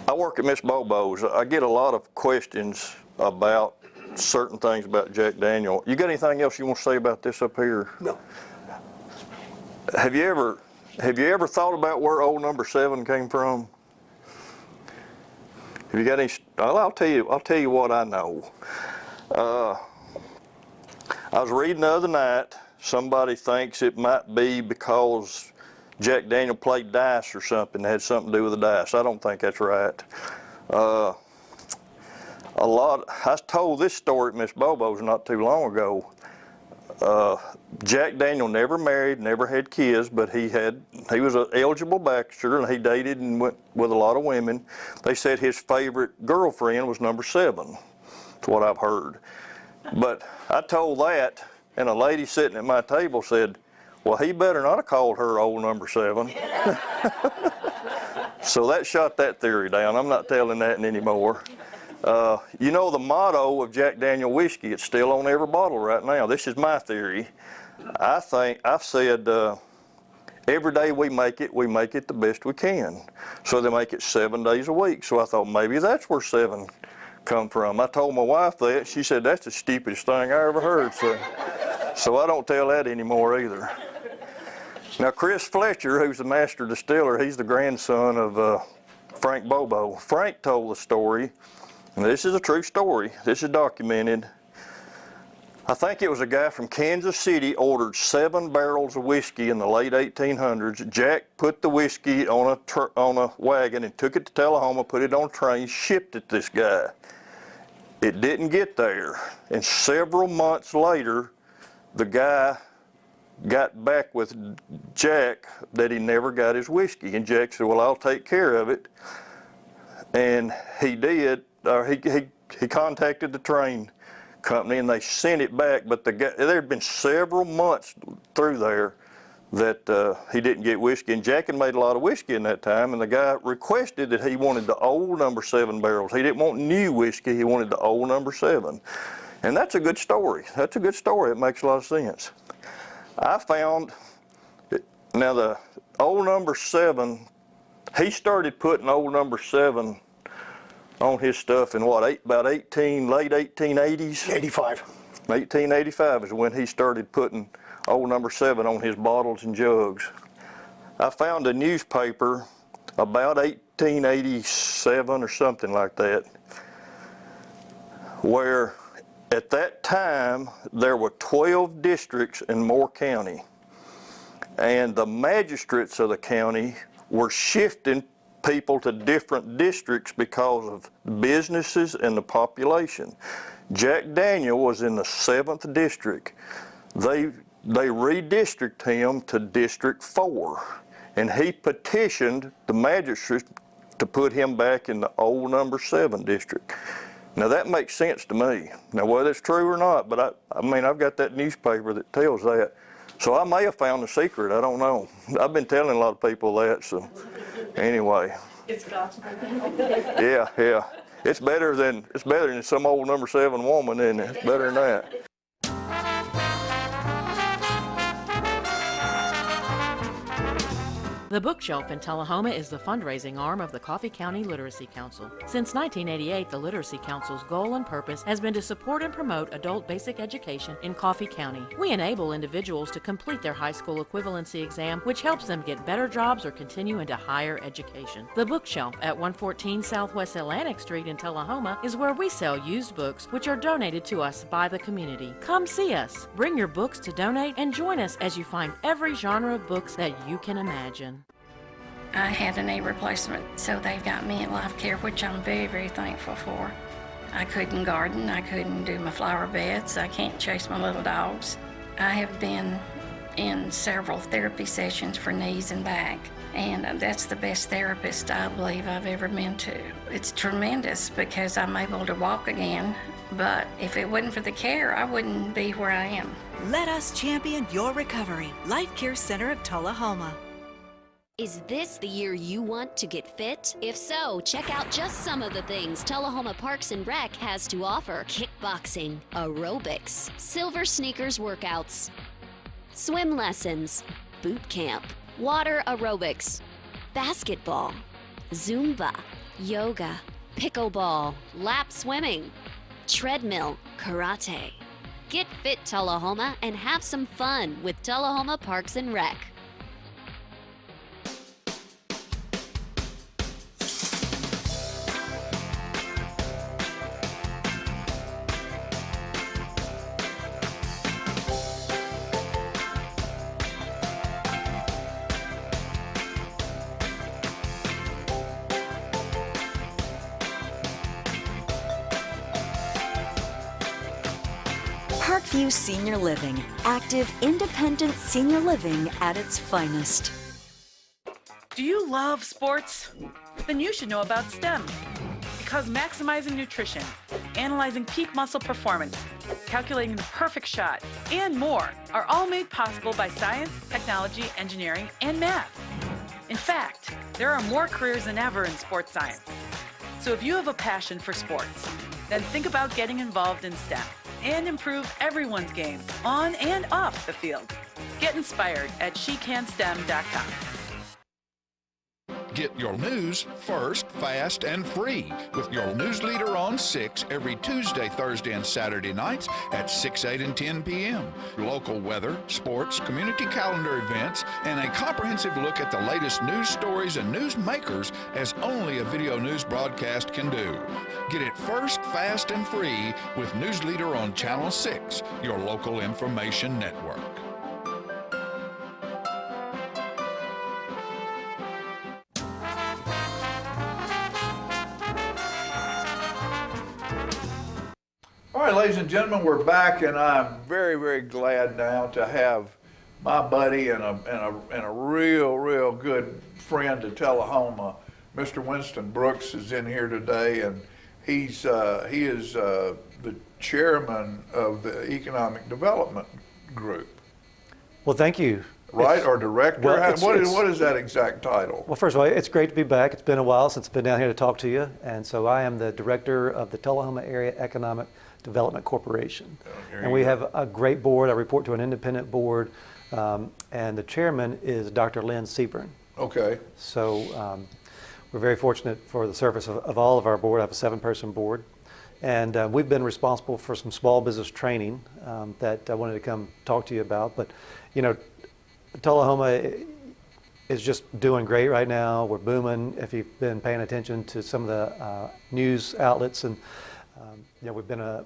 S21: I work at Miss Bobo's. I get a lot of questions about certain things about Jack Daniel. You got anything else you want to say about this up here?
S2: No.
S21: Have you ever thought about where Old Number 7 came from? Have you got any? I'll tell you what I know. I was reading the other night. Somebody thinks it might be because Jack Daniel played dice or something, had something to do with the dice. I don't think that's right. I told this story at Miss Bobo's not too long ago. Jack Daniel never married, never had kids, but he was an eligible bachelor, and he dated and went with a lot of women. They said his favorite girlfriend was number 7. That's what I've heard. But I told that, and a lady sitting at my table said, well, he better not have called her Old Number 7. So that shot that theory down. I'm not telling that anymore. You know the motto of Jack Daniel whiskey, it's still on every bottle right now. This is my theory. I've said every day we make it the best we can. So they make it 7 days a week. So I thought maybe that's where 7 come from. I told my wife that. She said, that's the stupidest thing I ever heard. So I don't tell that anymore either. Now, Chris Fletcher, who's the master distiller, he's the grandson of Frank Bobo. Frank told the story, and this is a true story. This is documented. I think it was a guy from Kansas City ordered 7 barrels of whiskey in the late 1800s. Jack put the whiskey on a wagon and took it to Tullahoma, put it on a train, shipped it to this guy. It didn't get there, and several months later, the guy got back with Jack that he never got his whiskey, and Jack said, well, I'll take care of it. And he did. He contacted the train company, and they sent it back, but there had been several months through there that he didn't get whiskey, and Jack had made a lot of whiskey in that time, and the guy requested that he wanted the old number 7 barrels. He didn't want new whiskey, he wanted the old number 7. And that's a good story. That's a good story. It makes a lot of sense. I found, now the old number 7, he started putting old number 7 on his stuff in what, late 1880s?
S2: 85.
S21: 1885 is when he started putting old number 7 on his bottles and jugs. I found a newspaper about 1887 or something like that, where at that time there were 12 districts in Moore County, and the magistrates of the county were shifting people to different districts because of businesses and the population. Jack Daniel was in the 7th district. They redistricted him to District 4, and he petitioned the magistrate to put him back in the old number 7 district. Now that makes sense to me. Now whether it's true or not, but I mean, I've got that newspaper that tells that. So I may have found the secret, I don't know. I've been telling a lot of people that, so anyway.
S22: It's gospel.
S21: Yeah. It's better than some old number 7 woman, isn't it? It's better than that.
S3: The Bookshelf in Tullahoma is the fundraising arm of the Coffee County Literacy Council. Since 1988, the Literacy Council's goal and purpose has been to support and promote adult basic education in Coffee County. We enable individuals to complete their high school equivalency exam, which helps them get better jobs or continue into higher education. The Bookshelf at 114 Southwest Atlantic Street in Tullahoma is where we sell used books which are donated to us by the community. Come see us, bring your books to donate, and join us as you find every genre of books that you can imagine.
S22: I had a knee replacement, so they've got me at Life Care, which I'm very, very thankful for. I couldn't garden, I couldn't do my flower beds, I can't chase my little dogs. I have been in several therapy sessions for knees and back, and that's the best therapist I believe I've ever been to. It's tremendous because I'm able to walk again, but if it wasn't for the care, I wouldn't be where I am.
S7: Let us champion your recovery. Life Care Center of Tullahoma.
S19: Is this the year you want to get fit? If so, check out just some of the things Tullahoma Parks and Rec has to offer. Kickboxing, aerobics, silver sneakers workouts, swim lessons, boot camp, water aerobics, basketball, Zumba, yoga, pickleball, lap swimming, treadmill, karate. Get fit, Tullahoma, and have some fun with Tullahoma Parks and Rec.
S16: Parkview Senior Living, active, independent senior living at its finest.
S11: Do you love sports? Then you should know about STEM. Because maximizing nutrition, analyzing peak muscle performance, calculating the perfect shot, and more are all made possible by science, technology, engineering, and math. In fact, there are more careers than ever in sports science. So if you have a passion for sports, then think about getting involved in STEM and improve everyone's game on and off the field. Get inspired at SheCanSTEM.com.
S12: Get your news first, fast, and free with your news leader on 6 every Tuesday, Thursday, and Saturday nights at 6, 8, and 10 p.m. Local weather, sports, community calendar events, and a comprehensive look at the latest news stories and news makers as only a video news broadcast can do. Get it first, fast, and free with News Leader on Channel 6, your local information network.
S1: All right, ladies and gentlemen, we're back, and I'm very, very glad now to have my buddy and a real good friend to Tullahoma. Mr. Winston Brooks is in here today, and he is the chairman of the Economic Development Group.
S4: Well, thank you.
S1: Right, or director?
S4: Well,
S1: what is that exact title?
S4: Well, first of all, it's great to be back. It's been a while since I've been down here to talk to you. And so I am the director of the Tullahoma Area Economic Development Corporation. And we have a great board. I report to an independent board. And the chairman is Dr. Lynn Seaburn.
S1: Okay.
S4: So We're very fortunate for the service of all of our board. I have a 7-person board. And we've been responsible for some small business training that I wanted to come talk to you about. But, you know, Tullahoma is just doing great right now. We're booming. If you've been paying attention to some of the news outlets, and you know, we've been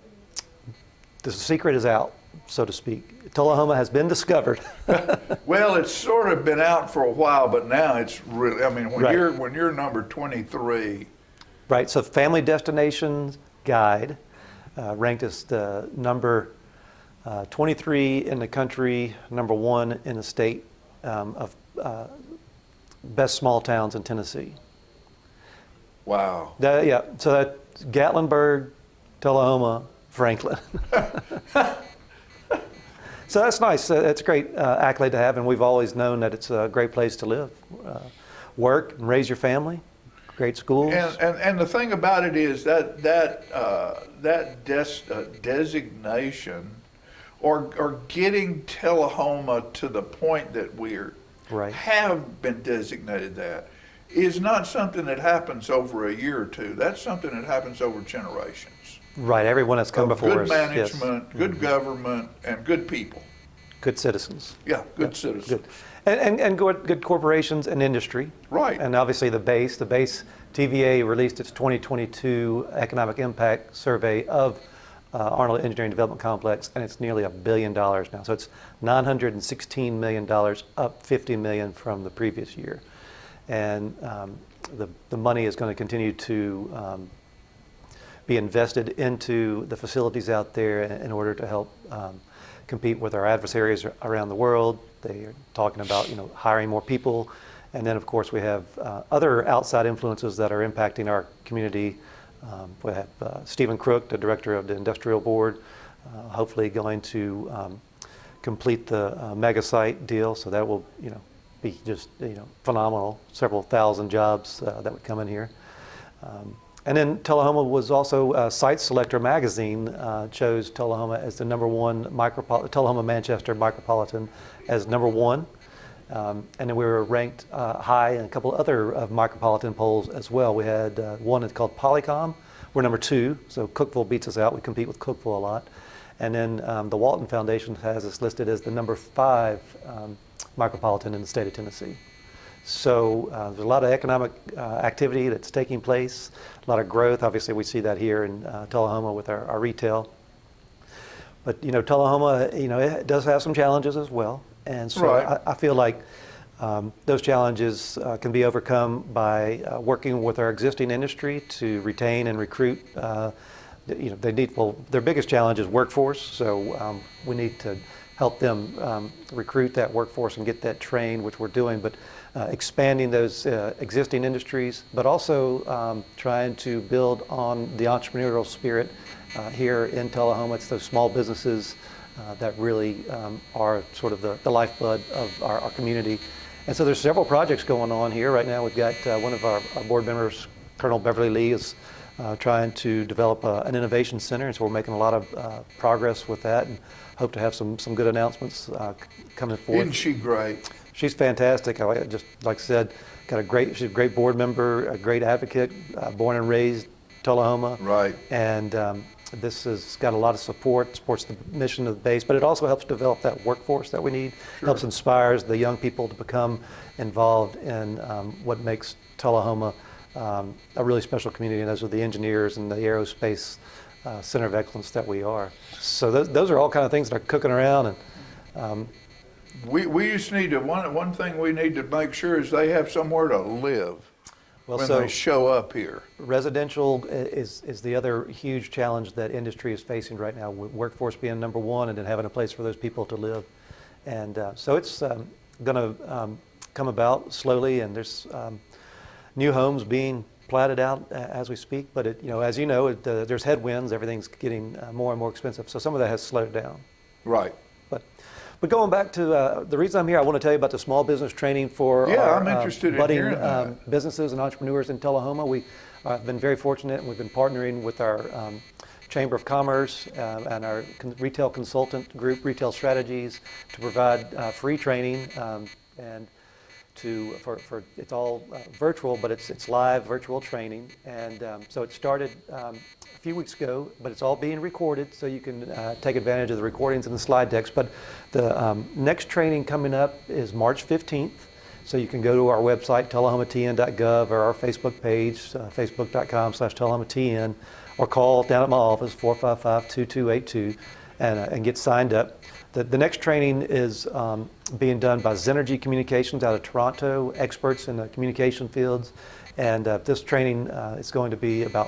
S4: the secret is out, so to speak. Tullahoma has been discovered.
S1: Well, it's sort of been out for a while, but now it's really. I mean, when you're number 23.
S4: Right. So, Family Destinations Guide ranked us the number 23 in the country, number 1 in the state of best small towns in Tennessee.
S1: Wow.
S4: Yeah, so that's Gatlinburg, Tullahoma, Franklin. So that's nice. It's a great accolade to have, and we've always known that it's a great place to live, work, and raise your family. Great schools.
S1: And the thing about it is that designation, or getting Tullahoma to the point that we're have been designated that, is not something that happens over a year or two. That's something that happens over generations.
S4: Right, everyone that's come before us.
S1: Good management, good government, and good people.
S4: Good citizens.
S1: Yeah, good citizens.
S4: Good. And good corporations and industry.
S1: Right.
S4: And obviously the base TVA released its 2022 Economic Impact Survey of Arnold Engineering Development Complex, and it's nearly $1 billion now. So it's $916 million, up $50 million from the previous year. And the money is going to continue to be invested into the facilities out there in order to help compete with our adversaries around the world. They are talking about, you know, hiring more people. And then, of course, we have other outside influences that are impacting our community. We have Stephen Crook, the director of the Industrial Board, hopefully going to complete the mega site deal. So that will, you know, be just, you know, phenomenal. Several thousand jobs that would come in here. And then Tullahoma was also, Site Selector magazine chose Tullahoma as the #1 Tullahoma Manchester micropolitan as #1. And then we were ranked high in a couple of other micropolitan polls as well. We had one that's called Polycom. We're #2, so Cookeville beats us out. We compete with Cookeville a lot. And then the Walton Foundation has us listed as the #5 micropolitan in the state of Tennessee. So there's a lot of economic activity that's taking place, a lot of growth. Obviously, we see that here in Tullahoma with our retail. But, you know, Tullahoma, you know, it does have some challenges as well. And so I feel like those challenges can be overcome by working with our existing industry to retain and recruit. You know, their biggest challenge is workforce. So we need to help them recruit that workforce and get that trained, which we're doing. But expanding those existing industries, but also trying to build on the entrepreneurial spirit here in Tullahoma. It's those small businesses that really are sort of the lifeblood of our community. And so there's several projects going on here. Right now we've got one of our board members, Colonel Beverly Lee, is trying to develop an innovation center, and so we're making a lot of progress with that and hope to have some good announcements coming forward.
S1: Isn't she great?
S4: She's fantastic. I just, like I said, she's a great board member, a great advocate, born and raised Tullahoma.
S1: Right.
S4: And this has got a lot of support, supports the mission of the base, but it also helps develop that workforce that we need, helps inspires the young people to become involved in what makes Tullahoma a really special community, and those are the engineers and the aerospace center of excellence that we are. So those are all kind of things that are cooking around. And
S1: we just need to, one thing we need to make sure is they have somewhere to live when they show up here.
S4: Residential is the other huge challenge that industry is facing right now, with workforce being #1 and then having a place for those people to live. And so it's going to come about slowly, and there's new homes being platted out as we speak. But as you know, there's headwinds. Everything's getting more and more expensive. So some of that has slowed down.
S1: Right.
S4: But going back to the reason I'm here, I want to tell you about the small business training for
S1: I'm interested
S4: budding
S1: in
S4: businesses and entrepreneurs in Tullahoma. We've been very fortunate, and we've been partnering with our Chamber of Commerce and our retail consultant group, Retail Strategies, to provide free training and for it's all virtual, but it's live virtual training. And so it started a few weeks ago, but it's all being recorded, so you can take advantage of the recordings and the slide decks. But the next training coming up is March 15th. So you can go to our website, tullahomatn.gov, or our Facebook page, facebook.com/tullahomatn, or call down at my office, 455-2282, and get signed up. The next training is being done by Zenergy Communications out of Toronto, experts in the communication fields. And this training is going to be about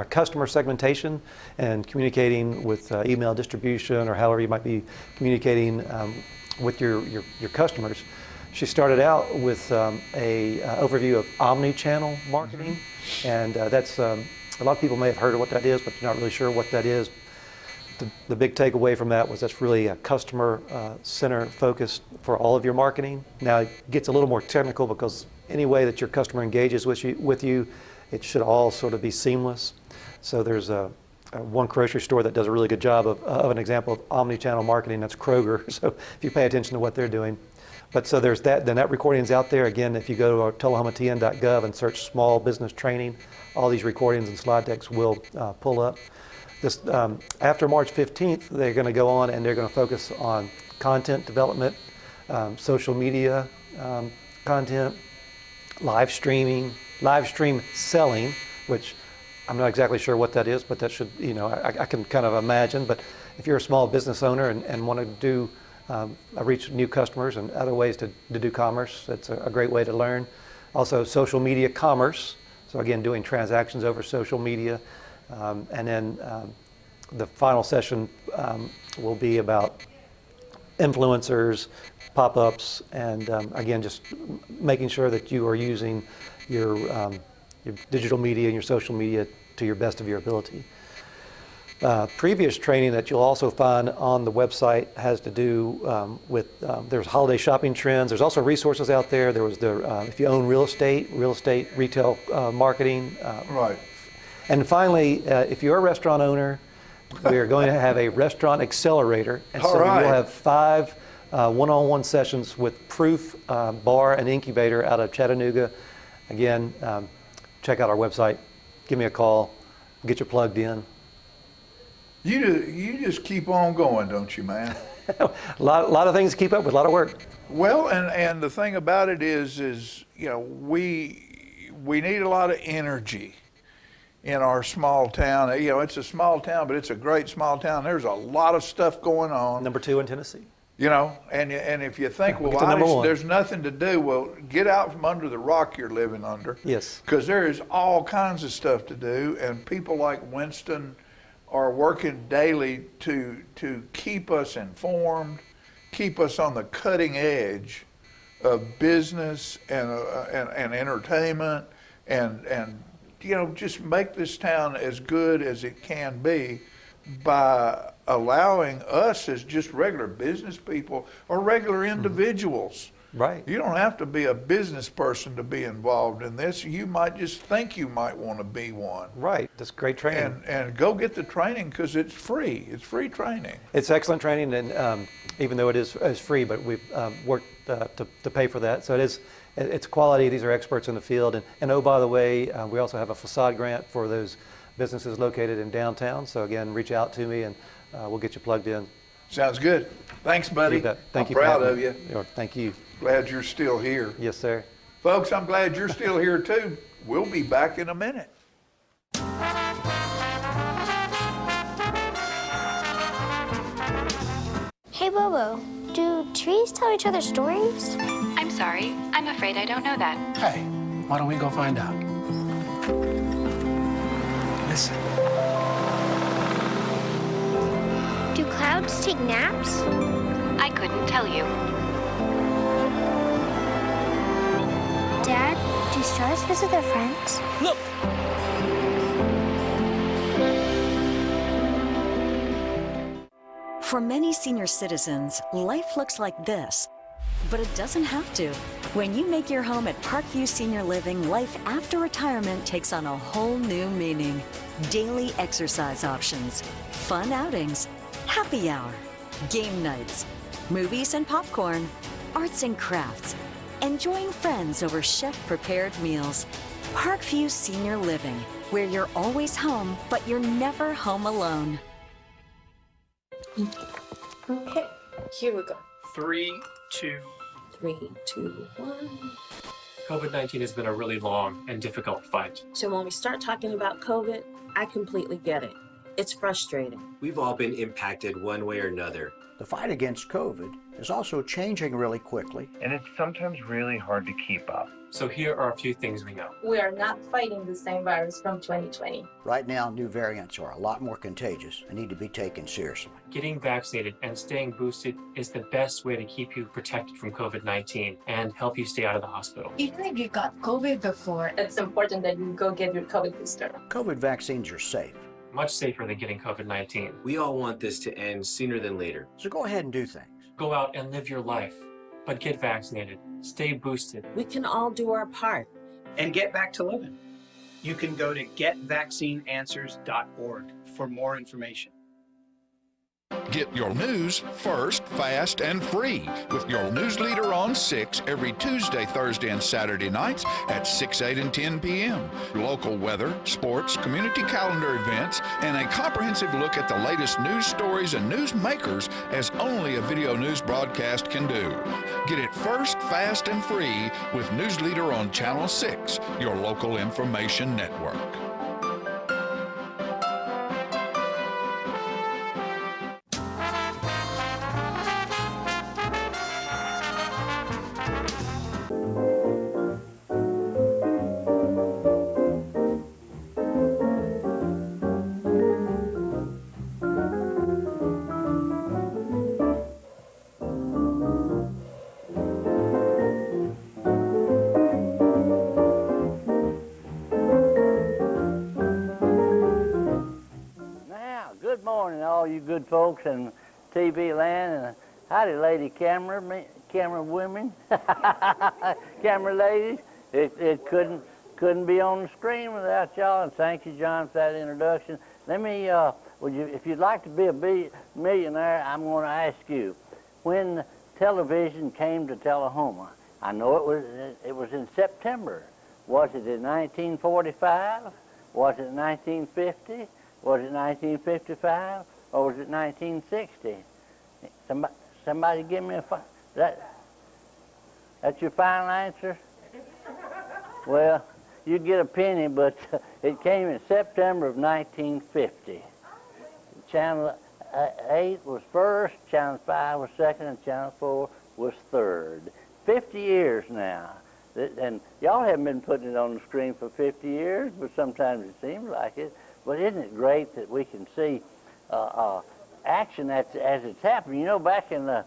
S4: customer segmentation and communicating with email distribution, or however you might be communicating with your customers. She started out with a overview of omni-channel marketing, and that's a lot of people may have heard of what that is, but you're not really sure what that is. The big takeaway from that was that's really a customer center focus for all of your marketing. Now it gets a little more technical because any way that your customer engages with you, it should all sort of be seamless. So there's one grocery store that does a really good job of an example of omni-channel marketing. That's Kroger. So if you pay attention to what they're doing. But so there's that. Then that recording's out there. Again, if you go to our tullahomatn.gov and search small business training, all these recordings and slide decks will pull up. This, after March 15th, they're going to go on and they're going to focus on content development, social media content, live stream selling, which I'm not exactly sure what that is, but that should, I can kind of imagine. But if you're a small business owner and want to do reach new customers and other ways to do commerce, that's a great way to learn. Also, social media commerce. So again, doing transactions over social media. And then the final session will be about influencers, pop-ups, and again, just making sure that you are using your digital media and your social media to your best of your ability. Previous training that you'll also find on the website has to do with, there's holiday shopping trends. There's also resources out there. There was if you own real estate retail marketing.
S1: Right.
S4: And finally, if you're a restaurant owner, we are going to have a restaurant accelerator. And so
S1: right.
S4: You'll have 5 one-on-one sessions with Proof Bar and Incubator out of Chattanooga. Again, check out our website. Give me a call. Get you plugged in.
S1: You just keep on going, don't you, man?
S4: a lot of things to keep up with, a lot of work.
S1: Well, and the thing about it is we need a lot of energy in our small town. It's a small town, but it's a great small town. There's a lot of stuff going on.
S4: Number 2 in Tennessee.
S1: And if you think, there's nothing to do, well, get out from under the rock you're living under.
S4: Yes.
S1: Because there is all kinds of stuff to do, and people like Winston are working daily to keep us informed, keep us on the cutting edge of business and entertainment, and just make this town as good as it can be by allowing us as just regular business people or regular individuals.
S4: Right.
S1: You don't have to be a business person to be involved in this. You might just think you might want to be one.
S4: Right. That's great training.
S1: And go get the training because it's free. It's free training.
S4: It's excellent training, and even though it is free, but we've worked to pay for that. So it's quality. These are experts in the field. And oh, by the way, we also have a facade grant for those businesses located in downtown. So again, reach out to me and we'll get you plugged in.
S1: Sounds good. Thanks, buddy.
S4: Thank you.
S1: I'm proud of you.
S4: Thank you.
S1: Glad you're still here.
S4: Yes, sir.
S1: Folks, I'm glad you're still here too. We'll be back in a minute.
S5: Hey, Bobo, do trees tell each other stories?
S6: I'm sorry. I'm afraid I don't know that.
S15: Hey, why don't we go find out? Listen.
S5: Do clouds take naps?
S6: I couldn't tell you.
S5: Dad, do stars visit their friends?
S15: Look!
S16: For many senior citizens, life looks like this, but it doesn't have to. When you make your home at Parkview Senior Living, life after retirement takes on a whole new meaning. Daily exercise options, fun outings, happy hour, game nights, movies and popcorn, arts and crafts, and join friends over chef-prepared meals. Parkview Senior Living, where you're always home, but you're never home alone.
S9: Okay, here we go.
S15: 3, 2.
S9: 3, 2, 1.
S15: COVID-19 has been a really long and difficult fight.
S9: So when we start talking about COVID, I completely get it. It's frustrating.
S10: We've all been impacted one way or another.
S13: The fight against COVID is also changing really quickly.
S24: And it's sometimes really hard to keep up.
S15: So here are a few things we know.
S9: We are not fighting the same virus from 2020.
S13: Right now, new variants are a lot more contagious and need to be taken seriously.
S15: Getting vaccinated and staying boosted is the best way to keep you protected from COVID-19 and help you stay out of the hospital.
S9: Even if you got COVID before, it's important that you go get your COVID booster.
S13: COVID vaccines are safe.
S15: Much safer than getting COVID-19.
S10: We all want this to end sooner than later.
S13: So go ahead and do things.
S15: Go out and live your life, but get vaccinated. Stay boosted.
S9: We can all do our part.
S25: And get back to living. You can go to getvaccineanswers.org for more information.
S12: Get your news first, fast, and free with your news leader on 6 every Tuesday, Thursday, and Saturday nights at 6, 8, and 10 p.m. Local weather, sports, community calendar events, and a comprehensive look at the latest news stories and news makers as only a video news broadcast can do. Get it first, fast, and free with News Leader on Channel 6, your local information network.
S26: Good morning, all you good folks in TV land, and howdy, lady camera women, camera ladies. It couldn't be on the screen without y'all, and thank you, John, for that introduction. Let me, if you'd like to be a millionaire, I'm going to ask you, when television came to Tullahoma, I know it was in September. Was it in 1945? Was it 1950? Was it 1955 or was it 1960? Somebody give me that's your final answer? Well, you get a penny, but it came in September of 1950. Channel 8 was first, Channel 5 was second, and Channel 4 was third. 50 years now. And y'all haven't been putting it on the screen for 50 years, but sometimes it seems like it. But isn't it great that we can see action as it's happening? You know, back in the,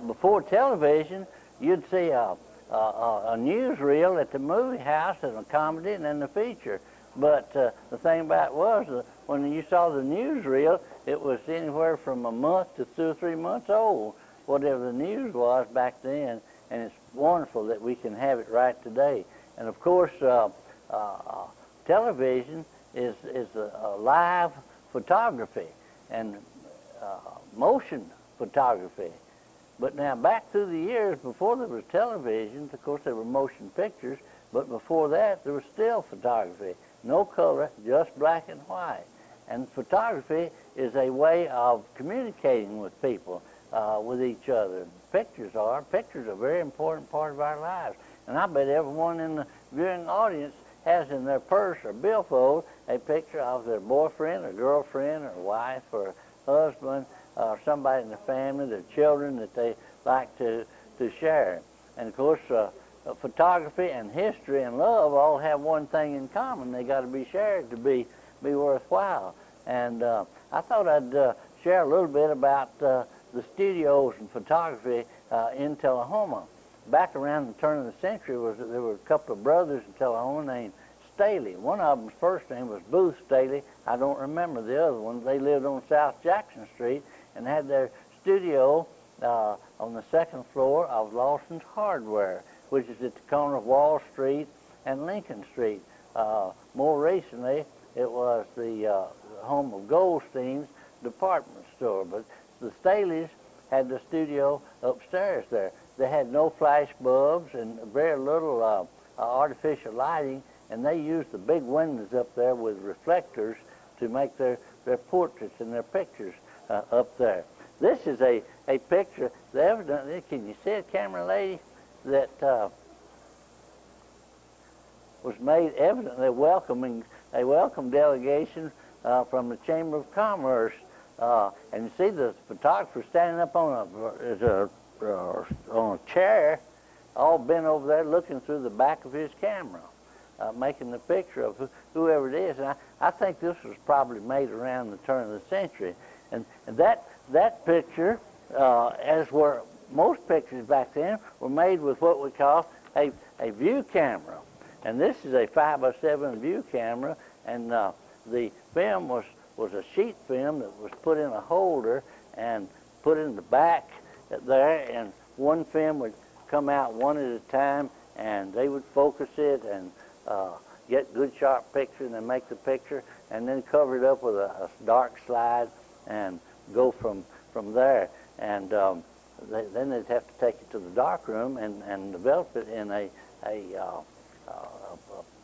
S26: before television, you'd see a newsreel at the movie house and a comedy and then the feature. But the thing about it was, when you saw the newsreel, it was anywhere from a month to 2 or 3 months old, whatever the news was back then. And it's wonderful that we can have it right today. And of course, television is a live photography and motion photography. But now back through the years, before there was television, of course there were motion pictures, but before that there was still photography. No color, just black and white. And photography is a way of communicating with people, with each other. Pictures are a very important part of our lives. And I bet everyone in the viewing audience has in their purse or billfold a picture of their boyfriend or girlfriend or wife or husband or somebody in the family, their children that they like to share. And of course, photography and history and love all have one thing in common. They got to be shared to be worthwhile. And I thought I'd share a little bit about the studios and photography in Tullahoma. Back around the turn of the century, there were a couple of brothers in Tullahoma named Staley. One of them's first name was Booth Staley. I don't remember the other one. They lived on South Jackson Street and had their studio on the second floor of Lawson's Hardware, which is at the corner of Wall Street and Lincoln Street. More recently, it was the home of Goldstein's department store. But the Staleys had the studio upstairs there. they had no flash bulbs and very little artificial lighting, and they used the big windows up there with reflectors to make their portraits and their pictures up there. This is a picture, evidently, can you see it, camera lady, that was made evidently welcoming a welcome delegation from the Chamber of Commerce. And you see the photographer standing up on a chair, all bent over there looking through the back of his camera, making the picture of whoever it is. And I think this was probably made around the turn of the century. And that picture, as were most pictures back then, were made with what we call a view camera. And this is a 5x7 view camera, and the film was a sheet film that was put in a holder and put in the back there, and one film would come out one at a time, and they would focus it and get good sharp picture and then make the picture, and then cover it up with a dark slide and go from there. And then they'd have to take it to the dark room and develop it in a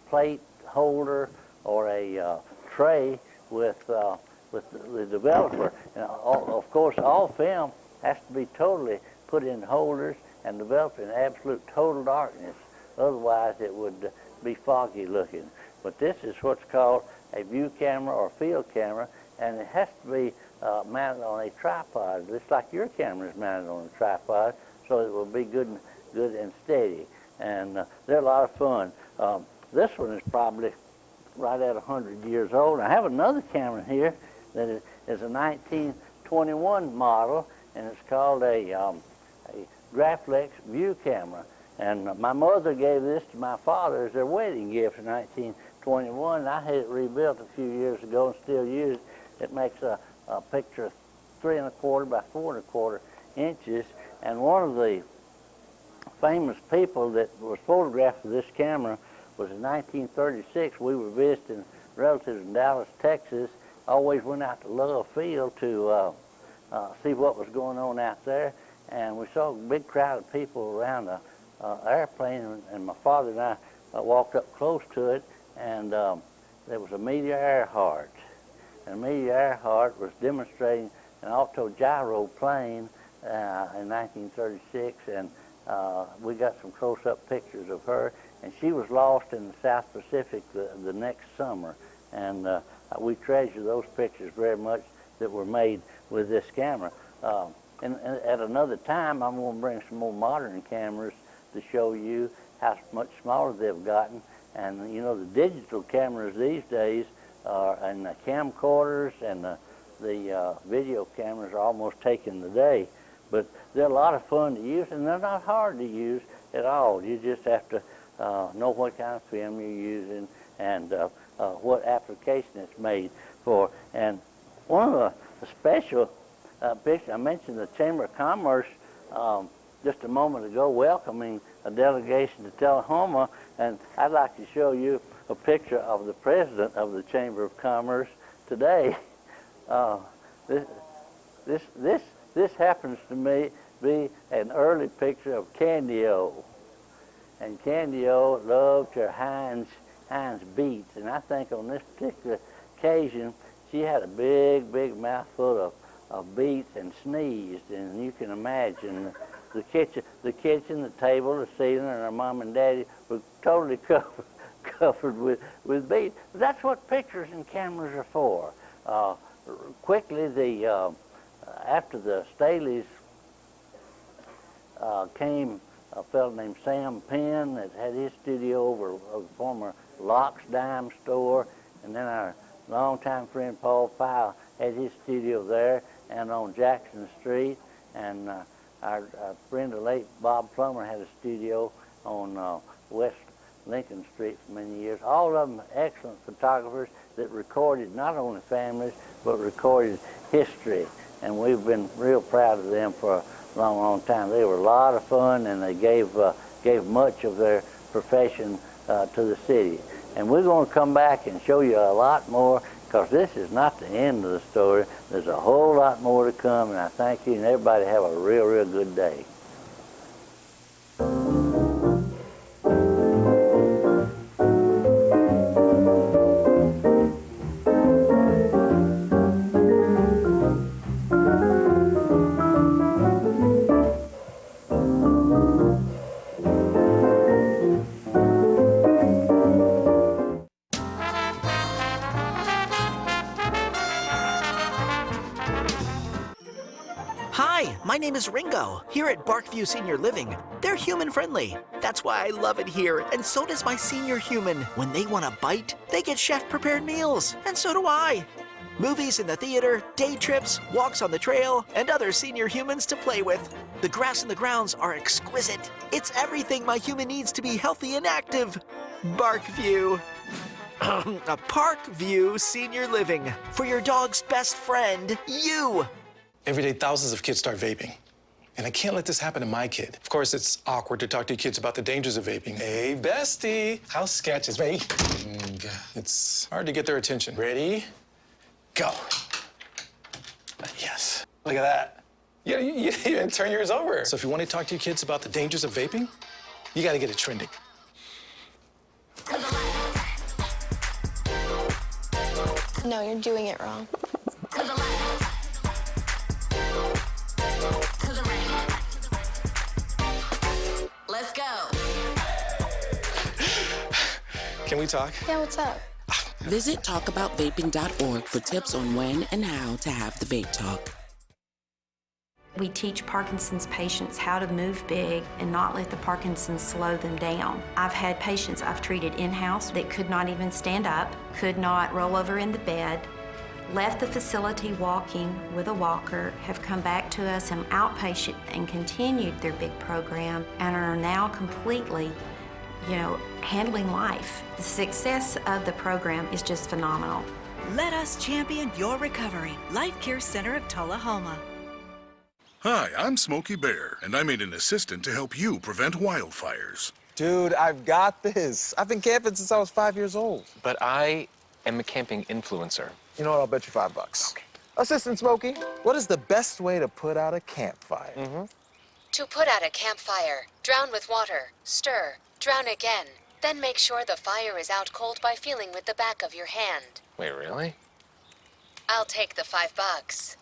S26: plate holder or a tray with the developer. And of course, all film has to be totally put in holders and developed in absolute total darkness. Otherwise, it would be foggy looking. But this is what's called a view camera or field camera, and it has to be mounted on a tripod, just like your camera is mounted on a tripod, so it will be good and steady. And they're a lot of fun. This one is probably right at 100 years old. I have another camera here that is a 1921 model, and it's called a Graflex view camera. And my mother gave this to my father as their wedding gift in 1921. And I had it rebuilt a few years ago and still use it. It makes a picture 3 1/4 by 4 1/4 inches. And one of the famous people that was photographed with this camera was in 1936. We were visiting relatives in Dallas, Texas. Always went out to Love Field to see what was going on out there. And we saw a big crowd of people around the airplane, and my father and I walked up close to it, and there was a Meteor Earhart. And Amelia Earhart was demonstrating an auto-gyro plane in 1936, and we got some close-up pictures of her, and she was lost in the South Pacific the next summer, and we treasure those pictures very much that were made with this camera. And at another time, I'm going to bring some more modern cameras to show you how much smaller they've gotten. And you know, the digital cameras these days and the camcorders and the video cameras are almost taking the day. But they're a lot of fun to use, and they're not hard to use at all. You just have to know what kind of film you're using and what application it's made for. And one of the special pictures, I mentioned the Chamber of Commerce just a moment ago welcoming a delegation to Tullahoma, and I'd like to show you a picture of the president of the Chamber of Commerce today. This happens to me be an early picture of Candy O. And Candy O loved her Heinz beets, and I think on this particular occasion she had a big mouthful of beets and sneezed, and you can imagine the kitchen, the table, the ceiling, and her mom and daddy were totally covered with beets. But that's what pictures and cameras are for. Quickly, after the Staleys came a fellow named Sam Penn that had his studio over a former Locke's Dime store, and then our longtime friend Paul Pyle had his studio there and on Jackson Street, and our friend the late Bob Plummer had a studio on West Lincoln Street for many years. All of them excellent photographers that recorded not only families but recorded history, and we've been real proud of them for a long time. They were a lot of fun, and they gave much of their profession to the city. And we're going to come back and show you a lot more, because this is not the end of the story. There's a whole lot more to come, and I thank you, and everybody have a real good day.
S8: Hi, my name is Ringo. Here at Barkview Senior Living, they're human friendly. That's why I love it here, and so does my senior human. When they want a bite, they get chef-prepared meals, and so do I. Movies in the theater, day trips, walks on the trail, and other senior humans to play with. The grass and the grounds are exquisite. It's everything my human needs to be healthy and active. Barkview. A Parkview Senior Living. For your dog's best friend, you.
S14: Every day, thousands of kids start vaping. And I can't let this happen to my kid. Of course, it's awkward to talk to your kids about the dangers of vaping. Hey, bestie, how's sketches? Ready? It's hard to get their attention. Ready? Go. Yes. Look at that. You didn't turn yours over. So if you want to talk to your kids about the dangers of vaping, you got to get it trending.
S5: No, you're doing it wrong.
S7: Let's go.
S14: Can we talk?
S5: Yeah, what's up?
S17: Visit talkaboutvaping.org for tips on when and how to have the vape talk.
S18: We teach Parkinson's patients how to move big and not let the Parkinson's slow them down. I've had patients I've treated in-house that could not even stand up, could not roll over in the bed, left the facility walking with a walker, have come back to us in outpatient and continued their big program and are now completely, handling life. The success of the program is just phenomenal.
S7: Let us champion your recovery. Life Care Center of Tullahoma.
S20: Hi, I'm Smokey Bear, and I made an assistant to help you prevent wildfires.
S23: Dude, I've got this. I've been camping since I was 5 years old.
S27: But I am a camping influencer.
S23: You know what? I'll bet you $5. Okay. Assistant Smokey, what is the best way to put out a campfire?
S28: To put out a campfire, drown with water, stir, drown again. Then make sure the fire is out cold by feeling with the back of your hand.
S27: Wait, really?
S28: I'll take the $5.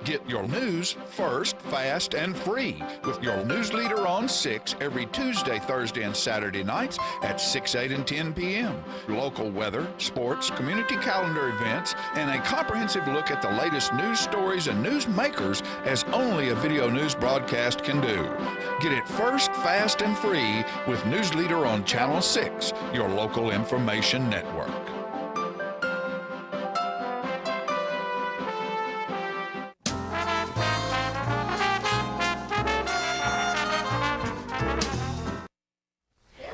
S12: Get your news first, fast, and free with your news leader on 6 every Tuesday, Thursday, and Saturday nights at 6, 8, and 10 p.m. Local weather, sports, community calendar events, and a comprehensive look at the latest news stories and news makers as only a video news broadcast can do. Get it first, fast, and free with News Leader on Channel 6, your local information network.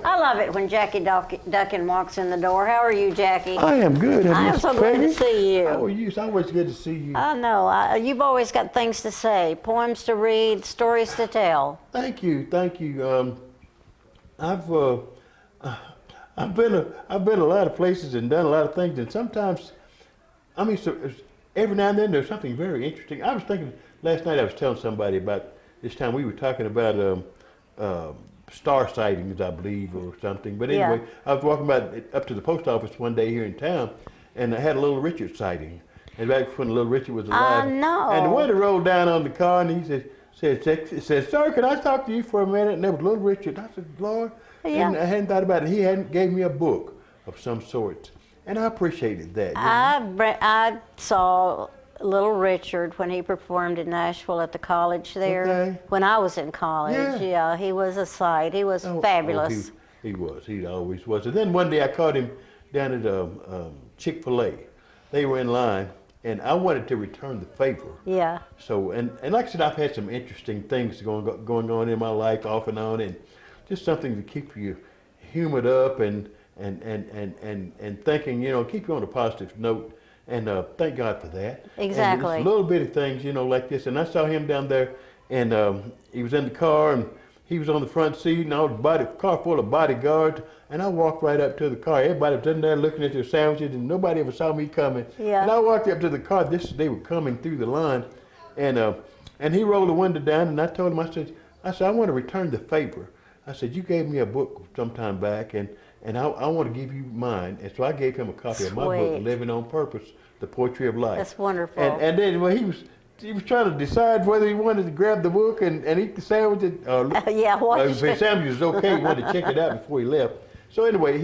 S29: I love it when Jackie Duckin walks in the door. How are you, Jackie?
S30: I am good.
S29: I'm so glad to see you.
S30: How are you? It's always good to see you.
S29: I know. You've always got things to say, poems to read, stories to tell.
S30: Thank you. Thank you. I've been a lot of places and done a lot of things, and sometimes, every now and then there's something very interesting. I was thinking last night. I was telling somebody about this time we were talking about star sightings, I believe, or something. But anyway, yeah. I was walking up to the post office one day here in town, and I had a Little Richard sighting. And back when Little Richard was alive.
S29: I know.
S30: And the window rolled down on the car, and he said, "Sir, can I talk to you for a minute?" And there was Little Richard. I said, "Lord,"
S29: yeah.
S30: And I hadn't thought about it. He gave me a book of some sort, and I appreciated that.
S29: I saw Little Richard when he performed in Nashville at the college there.
S30: Okay.
S29: When I was in college, yeah, he was a sight. He was fabulous.
S30: He was. He always was. And then one day I caught him down at Chick-fil-A. They were in line, and I wanted to return the favor.
S29: Yeah.
S30: So, and like I said, I've had some interesting things going on in my life off and on, and just something to keep you humored up and thinking, keep you on a positive note. And thank God for that.
S29: Exactly.
S30: And little bitty things, like this. And I saw him down there, and he was in the car, and he was on the front seat, and the car full of bodyguards. And I walked right up to the car. Everybody was in there looking at their sandwiches, and nobody ever saw me coming.
S29: Yeah.
S30: And I walked up to the car. They were coming through the line, and he rolled the window down, and I told him, I said, I want to return the favor. I said, you gave me a book some time back, and I want to give you mine. And so I gave him a copy of my book, Living on Purpose, The Poetry of Life.
S29: That's wonderful.
S30: And then he was trying to decide whether he wanted to grab the book and eat the sandwich. If the sandwich was okay, he wanted to check it out before he left. So anyway,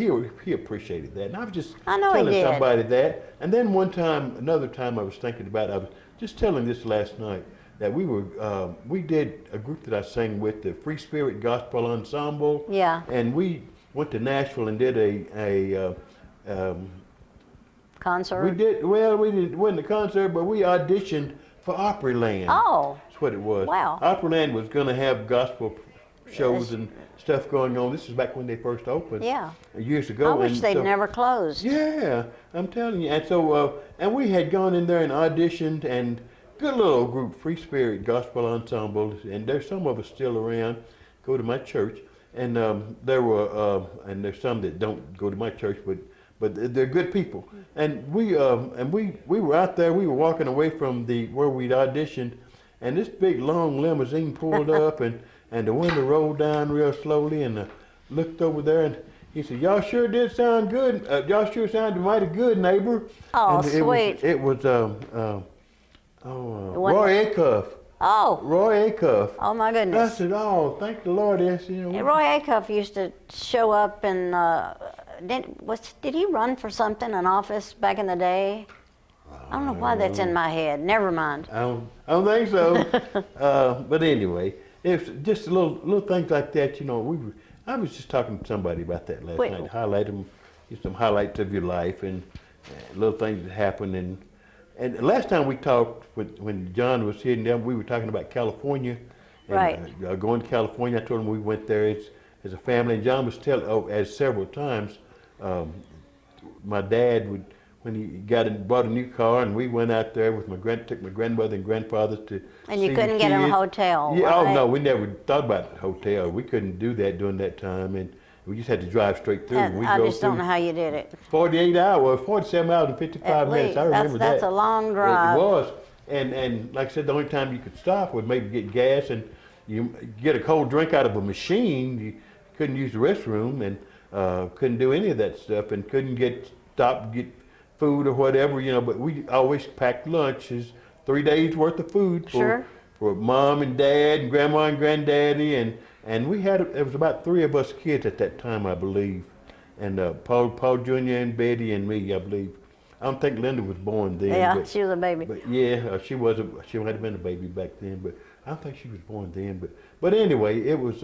S30: he appreciated that. And I was just telling somebody that. And then another time I was thinking about, I was just telling this last night that we did a group that I sang with, the Free Spirit Gospel Ensemble.
S29: Yeah.
S30: And we went to Nashville and did a
S29: concert.
S30: We did well. We didn't win the concert, but we auditioned for Opryland.
S29: Oh.
S30: That's what it was.
S29: Wow.
S30: Opryland was going to have gospel shows and stuff going on. This is back when they first opened.
S29: Yeah.
S30: Years ago.
S29: I wish they'd never closed.
S30: Yeah, I'm telling you. And so, and we had gone in there and auditioned, and good little group, Free Spirit Gospel Ensemble, and there's some of us still around, go to my church, and there were, and there's some that don't go to my church, but they're good people. And we were out there, we were walking away from where we'd auditioned, and this big long limousine pulled up, and the window rolled down real slowly, and I looked over there, and he said, "Y'all sure did sound good. Y'all sure sounded mighty good, neighbor."
S29: Oh,
S30: and
S29: sweet.
S30: It was Roy Acuff.
S29: Oh.
S30: Roy Acuff.
S29: Oh, my goodness.
S30: I said, "Oh, thank the Lord." Yes, you know.
S29: Roy Acuff used to show up and did he run for something, an office back in the day? I don't know why that's in my head. Never mind.
S30: I don't think so. But anyway, it's just little things like that. You know, I was just talking to somebody about that last night. Highlight them, get some highlights of your life and little things that happen. And the last time we talked, when John was sitting down, we were talking about California. And,
S29: right.
S30: Going to California, I told him we went there as a family. And John was telling, as several times, my dad would, when he bought a new car, and we went out there with took my grandmother and grandfather to.
S29: And you couldn't get in a hotel.
S30: Yeah,
S29: right?
S30: Oh no, we never thought about a hotel. We couldn't do that during that time, and we just had to drive straight through.
S29: I just don't know how you did it.
S30: 47 hours and 55 minutes. I remember that.
S29: That's a long drive.
S30: It was, and like I said, the only time you could stop was maybe get gas, and you get a cold drink out of a machine. You couldn't use the restroom, and couldn't do any of that stuff, and couldn't stop and get food or whatever, you know. But we always packed lunches, 3 days worth of food for mom and dad and grandma and granddaddy, and we had, it was about 3 of us kids at that time, I believe, and Paul Jr. and Betty and me, I believe. I don't think Linda was born then.
S29: Yeah, she was a baby.
S30: But yeah, she might have been a baby back then, but I don't think she was born then. But anyway, it was,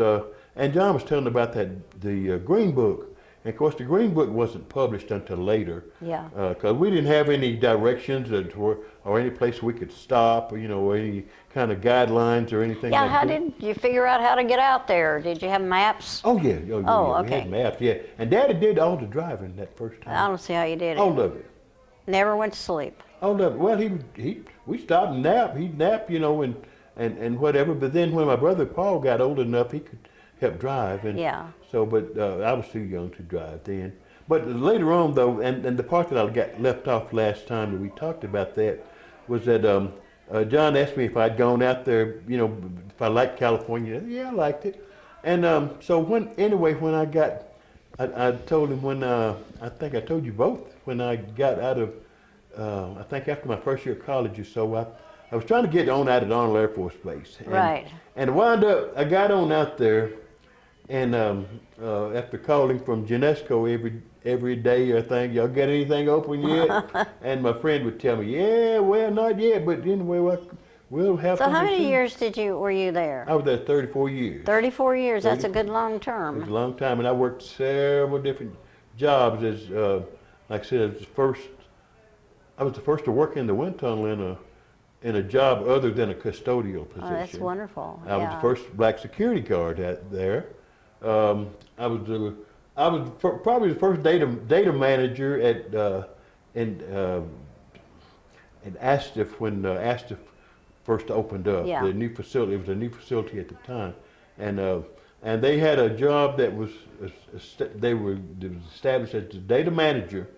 S30: and John was telling about the Green Book. And of course, the Green Book wasn't published until later.
S29: Yeah.
S30: Because we didn't have any directions or any place we could stop, or, you know, or any kind of guidelines or anything.
S29: Yeah,
S30: like
S29: how
S30: that.
S29: did you figure out how to get out there? Did you have maps?
S30: Oh yeah.
S29: Oh,
S30: We
S29: okay.
S30: had maps, yeah. And Daddy did all the driving that first time.
S29: I don't see how you did it.
S30: All of it.
S29: Never went to sleep.
S30: All of it. Well, we stopped and nap. He'd nap, you know, and whatever. But then when my brother Paul got old enough, he could help drive. And
S29: yeah.
S30: So, but I was too young to drive then. But later on, though, and the part that I got left off last time that we talked about that was that John asked me if I'd gone out there, you know, if I liked California. Yeah, I liked it. And so when I told him when, I think I told you both, when I got out of, I think after my first year of college or so, I was trying to get on out at Arnold Air Force Base. And,
S29: right.
S30: And wound up, I got on out there, and after calling from Genesco every day, I think, "Y'all got anything open yet?" And my friend would tell me, "Yeah, well, not yet, but anyway, we'll have."
S29: So how many years were you there?
S30: I was there 34 years.
S29: 34 years. That's a good long term.
S30: It was a long time, and I worked several different jobs. As like I said, I was the first to work in the wind tunnel in a job other than a custodial position.
S29: Oh, that's wonderful.
S30: I was the first black security guard there. I was probably the first data manager in Astif when Astif first opened up.
S29: Yeah.
S30: The new facility. It was a new facility at the time, and they had a job that was established as the data manager,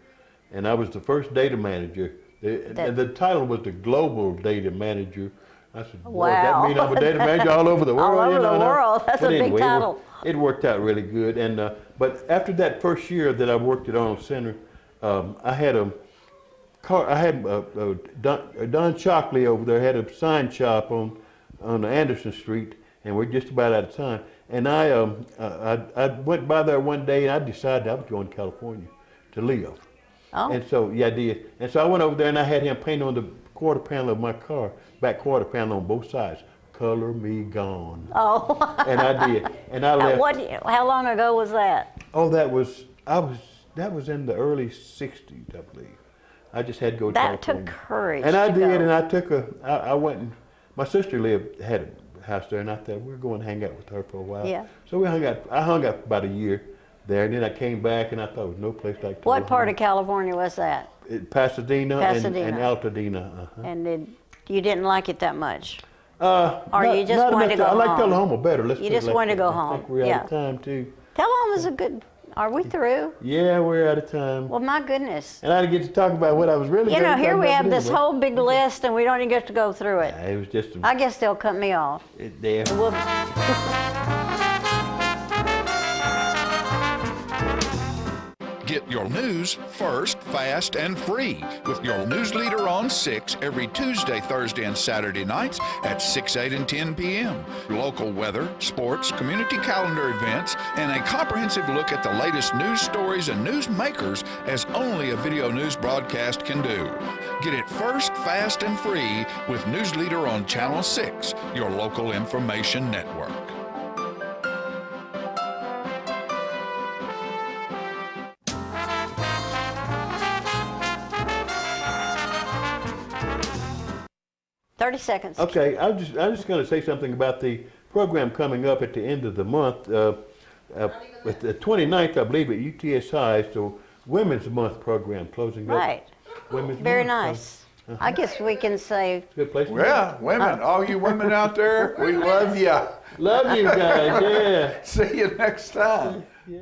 S30: and I was the first data manager. The title was the Global Data Manager. I said, "Boy, that means I'm a data manager all over the world."
S29: All over the world. That's a big title.
S30: It worked out really good. And but after that first year that I worked at Arnold Center, I had a car. I had Don Shockley over there had a sign shop on Anderson Street, and we're just about out of time. And I went by there one day, and I decided I was going to California to live.
S29: Oh.
S30: And so, yeah, I did. And so I went over there, and I had him paint on the quarter panel of my car, back quarter panel on both sides. Color me gone.
S29: Oh.
S30: And I did. And I left.
S29: How long ago was that?
S30: Oh, that was in the early 60s, I believe. I just had to go to
S29: That
S30: California.
S29: took courage.
S30: And I
S29: to
S30: did,
S29: go.
S31: and I went and, my sister had a house there, and I thought we were going to hang out with her for a while.
S29: Yeah.
S30: So we hung out, I hung out about a year there, and then I came back, and I thought there was no place like
S29: What part of California was that?
S30: Pasadena,
S29: Pasadena.
S30: And Altadena.
S29: And you didn't like it that much?
S30: Or
S29: you just wanted to go
S30: I like
S29: home?
S30: Tullahoma better.
S29: You
S30: put it
S29: just
S30: like
S29: wanted to
S30: that.
S29: go
S30: I
S29: home.
S30: think we're
S29: Yeah.
S30: out of time, too.
S29: Tullahoma's a good. Are we through?
S30: Yeah, we're out of time.
S29: Well, my goodness.
S30: And I didn't get to talk about what I was really
S29: You know,
S30: gonna
S29: here
S30: talk
S29: we
S30: about,
S29: have
S30: but
S29: this
S30: anyway.
S29: whole big list, and we don't even get to go through it.
S30: It was just
S29: I guess they'll cut me off.
S30: there.
S12: Get your news first, fast, and free with your news leader on 6 every Tuesday, Thursday, and Saturday nights at 6, 8, and 10 p.m. Local weather, sports, community calendar events, and a comprehensive look at the latest news stories and news makers as only a video news broadcast can do. Get it first, fast, and free with News Leader on Channel 6, your local information network.
S29: $30 seconds.
S30: Okay, I'm just going to say something about the program coming up at the end of the month. With the 29th, I believe, at UTSI, it's the Women's Month program closing up.
S29: Right.
S30: Women's
S29: Very
S30: Month.
S29: nice. I guess we can say.
S30: Good place. to
S1: Yeah, women, all you women out there, we love you.
S30: Love you guys, yeah.
S1: See you next time.
S30: Yeah.